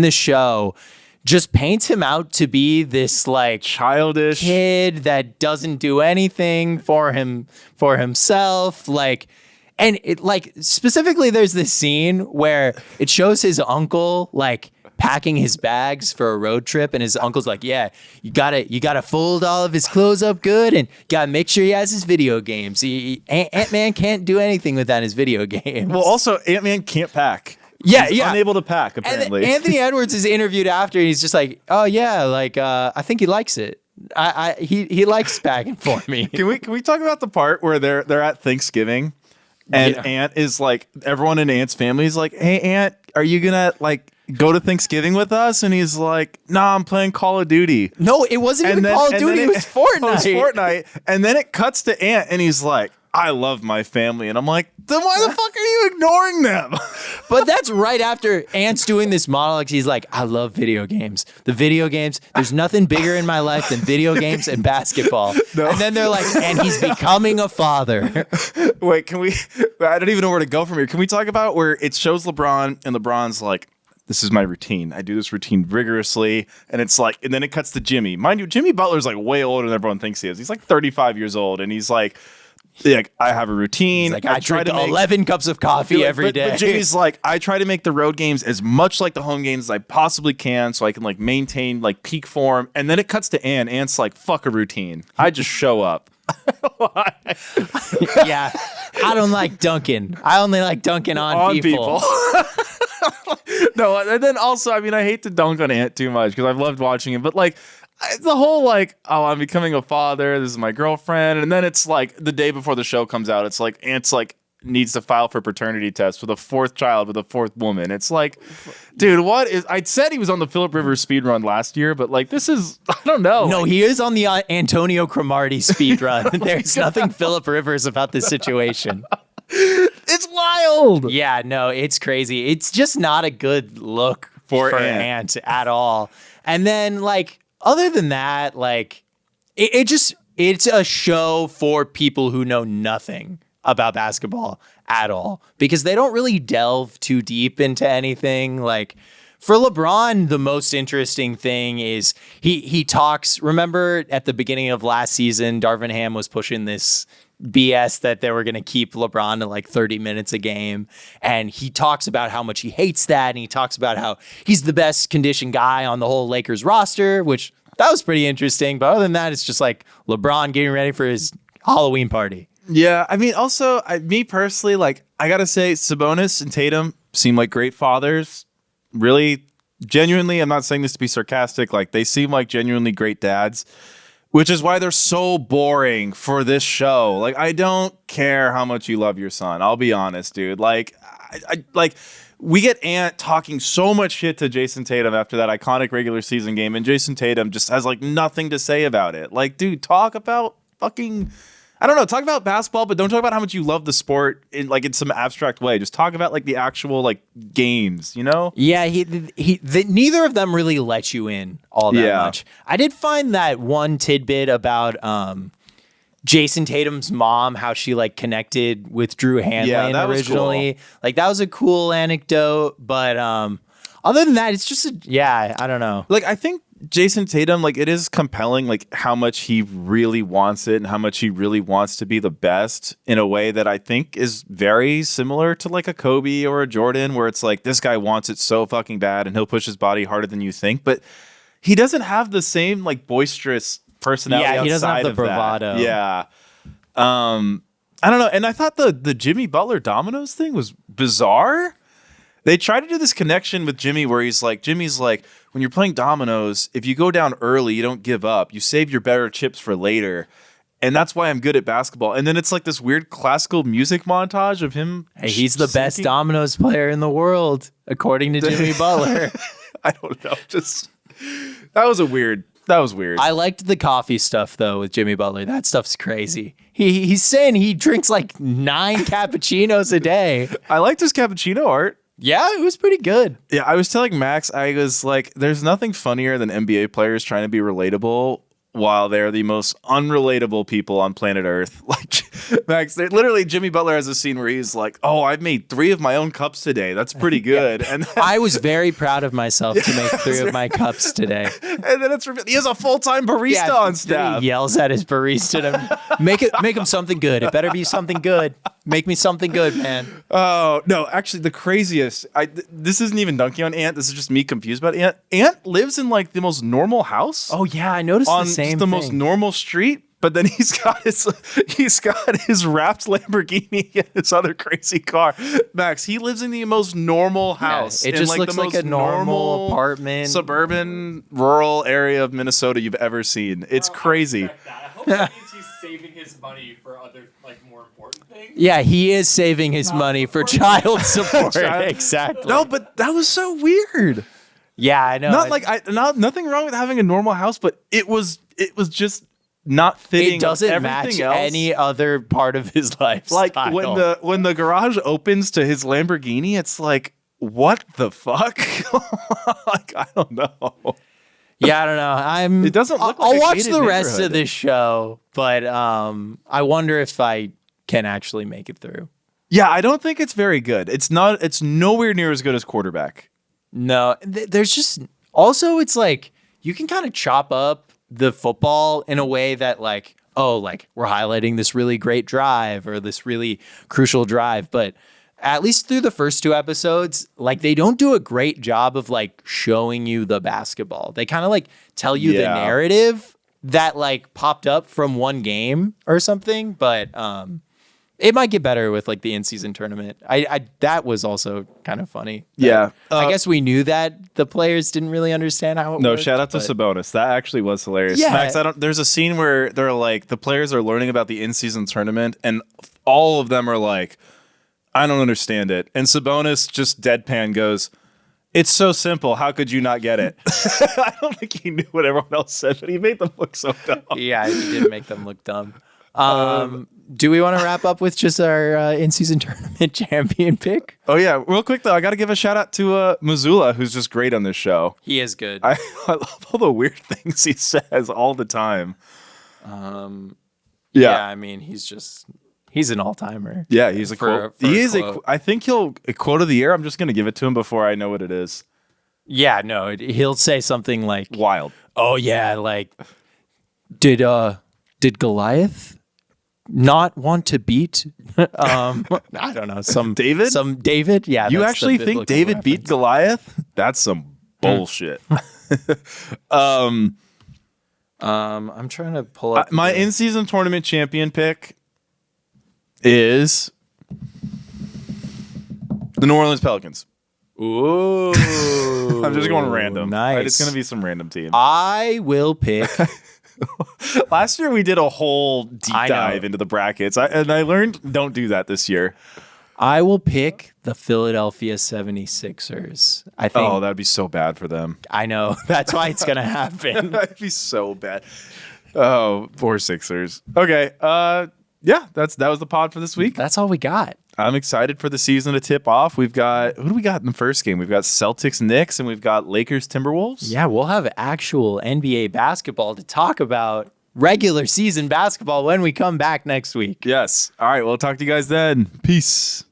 show just paints him out to be this like Childish. kid that doesn't do anything for himself. Like, and it like specifically there's this scene where it shows his uncle like packing his bags for a road trip, and his uncle's like, yeah, you gotta fold all of his clothes up good and gotta make sure he has his video games. Ant-Man can't do anything without his video games. Well, also, Ant-Man can't pack. Yeah, He's yeah. unable to pack, And apparently. Anthony Edwards is interviewed after, and he's just like, "Oh yeah, like I think he likes it. He likes packing for me." Can we talk about the part where they're at Thanksgiving, and Yeah. Ant is like, everyone in Ant's family is like, "Hey, Ant, are you gonna like go to Thanksgiving with us?" And he's like, "Nah, I'm playing Call of Duty." No, it wasn't even Call of Duty. It was Fortnite. It was Fortnite. And then it cuts to Ant, and he's like, "I love my family." And I'm like, then why the fuck are you ignoring them? But that's right after Ant's doing this monologue. He's like, "I love video games. The video games. There's nothing bigger in my life than video games and basketball." No. And then they're like, "And he's becoming a father." Wait, can we? I don't even know where to go from here. Can we talk about where it shows LeBron, and LeBron's like, this is my routine. I do this routine rigorously. And it's like, and then it cuts to Jimmy. Mind you, Jimmy Butler's like way older than everyone thinks he is. He's like 35 years old. And he's like, I have a routine. Like, I try to make 11 cups of coffee every day. But Jimmy's like, I try to make the road games as much like the home games as I possibly can so I can like maintain like peak form. And then it cuts to Ann. Ann's like, fuck a routine. I just show up. Yeah. I don't like dunking. I only like dunking on people. No, and then also, I mean, I hate to dunk on Ant too much because I've loved watching it, but like the whole like, oh, I'm becoming a father. This is my girlfriend, and then it's like the day before the show comes out, it's like Ant's like needs to file for paternity test with a fourth child with a fourth woman. It's like, dude, what is? I said he was on the Phillip Rivers speed run last year, but like this is, I don't know. No, he is on the Antonio Cromartie speed run. There's nothing Phillip Rivers about this situation. It's wild. Yeah, no, it's crazy. It's just not a good look for Ant at all. And then, like, other than that, like, it's a show for people who know nothing about basketball at all because they don't really delve too deep into anything. Like, for LeBron, the most interesting thing is he talks. Remember at the beginning of last season, Darvin Ham was pushing this BS that they were going to keep LeBron to like 30 minutes a game. And he talks about how much he hates that. And he talks about how he's the best conditioned guy on the whole Lakers roster, which that was pretty interesting. But other than that, it's just like LeBron getting ready for his Halloween party. Yeah. I mean, also, me personally, like, I got to say, Sabonis and Tatum seem like great fathers. Really, genuinely, I'm not saying this to be sarcastic. Like, they seem like genuinely great dads. Which is why they're so boring for this show. Like, I don't care how much you love your son. I'll be honest, dude. Like, I we get Ant talking so much shit to Jason Tatum after that iconic regular season game, and Jason Tatum just has like nothing to say about it. Like, dude, talk about fucking, I don't know, talk about basketball, but don't talk about how much you love the sport in like in some abstract way. Just talk about like the actual like games, you know? Yeah, neither of them really let you in all that much. I did find that one tidbit about Jason Tatum's mom, how she like connected with Drew Hanlon originally. Cool. Like that was a cool anecdote, but other than that, it's just I don't know. Like I think Jason Tatum, like it is compelling, like how much he really wants it and how much he really wants to be the best in a way that I think is very similar to like a Kobe or a Jordan, where it's like this guy wants it so fucking bad and he'll push his body harder than you think, but he doesn't have the same like boisterous personality. Yeah, he doesn't have the bravado. That. Yeah. I don't know. And I thought the Jimmy Butler Dominoes thing was bizarre. They try to do this connection with Jimmy where Jimmy's like, when you're playing dominoes, if you go down early, you don't give up. You save your better chips for later. And that's why I'm good at basketball. And then it's like this weird classical music montage of him. Hey, he's the best dominoes player in the world, according to Jimmy Butler. I don't know. That was weird. I liked the coffee stuff, though, with Jimmy Butler. That stuff's crazy. He's saying he drinks like 9 cappuccinos a day. I liked his cappuccino art. Yeah, it was pretty good. Yeah, I was telling Max, I was like, there's nothing funnier than NBA players trying to be relatable while they're the most unrelatable people on planet Earth. Like, Max, literally, Jimmy Butler has a scene where he's like, oh, I've made 3 of my own cups today. That's pretty good. Yeah. And I was very proud of myself to make 3 of my cups today. And then he has a full-time barista on staff. He yells at his barista to make him something good. It better be something good. Make me something good, man. Oh, no, actually, the craziest, this isn't even dunking on Ant. This is just me confused about Ant. Ant lives in like the most normal house. Oh, yeah, I noticed the same thing. Most normal street, but then he's got his wrapped Lamborghini and his other crazy car. Max, he lives in the most normal house. Yeah, it just looks like a normal apartment, suburban, rural area of Minnesota you've ever seen. It's crazy. I hope that means he's saving his money for other like more important things. Yeah, he is saving his money for child support. Exactly. No, but that was so weird. Yeah, I know. Nothing wrong with having a normal house, but it was just not fitting. It doesn't match any other part of his life. Like when the garage opens to his Lamborghini, it's like, what the fuck? Like, I don't know. Yeah, I don't know. It doesn't look like I'll watch the rest of this show, but I wonder if I can actually make it through. Yeah, I don't think it's very good. It's nowhere near as good as Quarterback. No, there's just also it's like you can kind of chop up the football in a way that like, oh, like we're highlighting this really great drive or this really crucial drive, but at least through the first 2 episodes, like they don't do a great job of like showing you the basketball. They kind of like tell you the narrative that like popped up from one game or something, but it might get better with like the in-season tournament. I that was also kind of funny. Yeah. I guess we knew that the players didn't really understand how it No, worked, shout out to but- Sabonis. That actually was hilarious. Yeah. Max, there's a scene where they're like, the players are learning about the in-season tournament, and all of them are like, I don't understand it. And Sabonis just deadpan goes, it's so simple. How could you not get it? I don't think he knew what everyone else said, but he made them look so dumb. Yeah, he did make them look dumb. Do we want to wrap up with just our in-season tournament champion pick? Oh, yeah. Real quick, though, I got to give a shout out to Missoula, who's just great on this show. He is good. I love all the weird things he says all the time. Yeah, I mean, he's an all-timer. Yeah, he's a quote. He is quote. I think he'll a quote of the year. I'm just going to give it to him before I know what it is. Yeah, no, he'll say something like, Wild. "Oh yeah, like did Goliath not want to beat I don't know, some David? Some David? Yeah, You that's the actually think biblical David beat reference. Goliath? That's some bullshit. I'm trying to pull up My in-season tournament champion pick is the New Orleans Pelicans. Ooh. I'm just going random. Nice. It's going to be some random team. I will pick Last year we did a whole deep I know. dive into the brackets, and I learned don't do that this year. I will pick the Philadelphia 76ers. I think Oh, that'd be so bad for them. I know. That's why it's going to happen. That'd be so bad. Oh, poor Sixers. Okay. Yeah, that was the pod for this week. That's all we got. I'm excited for the season to tip off. We've got who do we got in the first game? We've got Celtics, Knicks, and we've got Lakers, Timberwolves. Yeah, we'll have actual NBA basketball to talk about regular season basketball when we come back next week. Yes. All right. We'll talk to you guys then. Peace.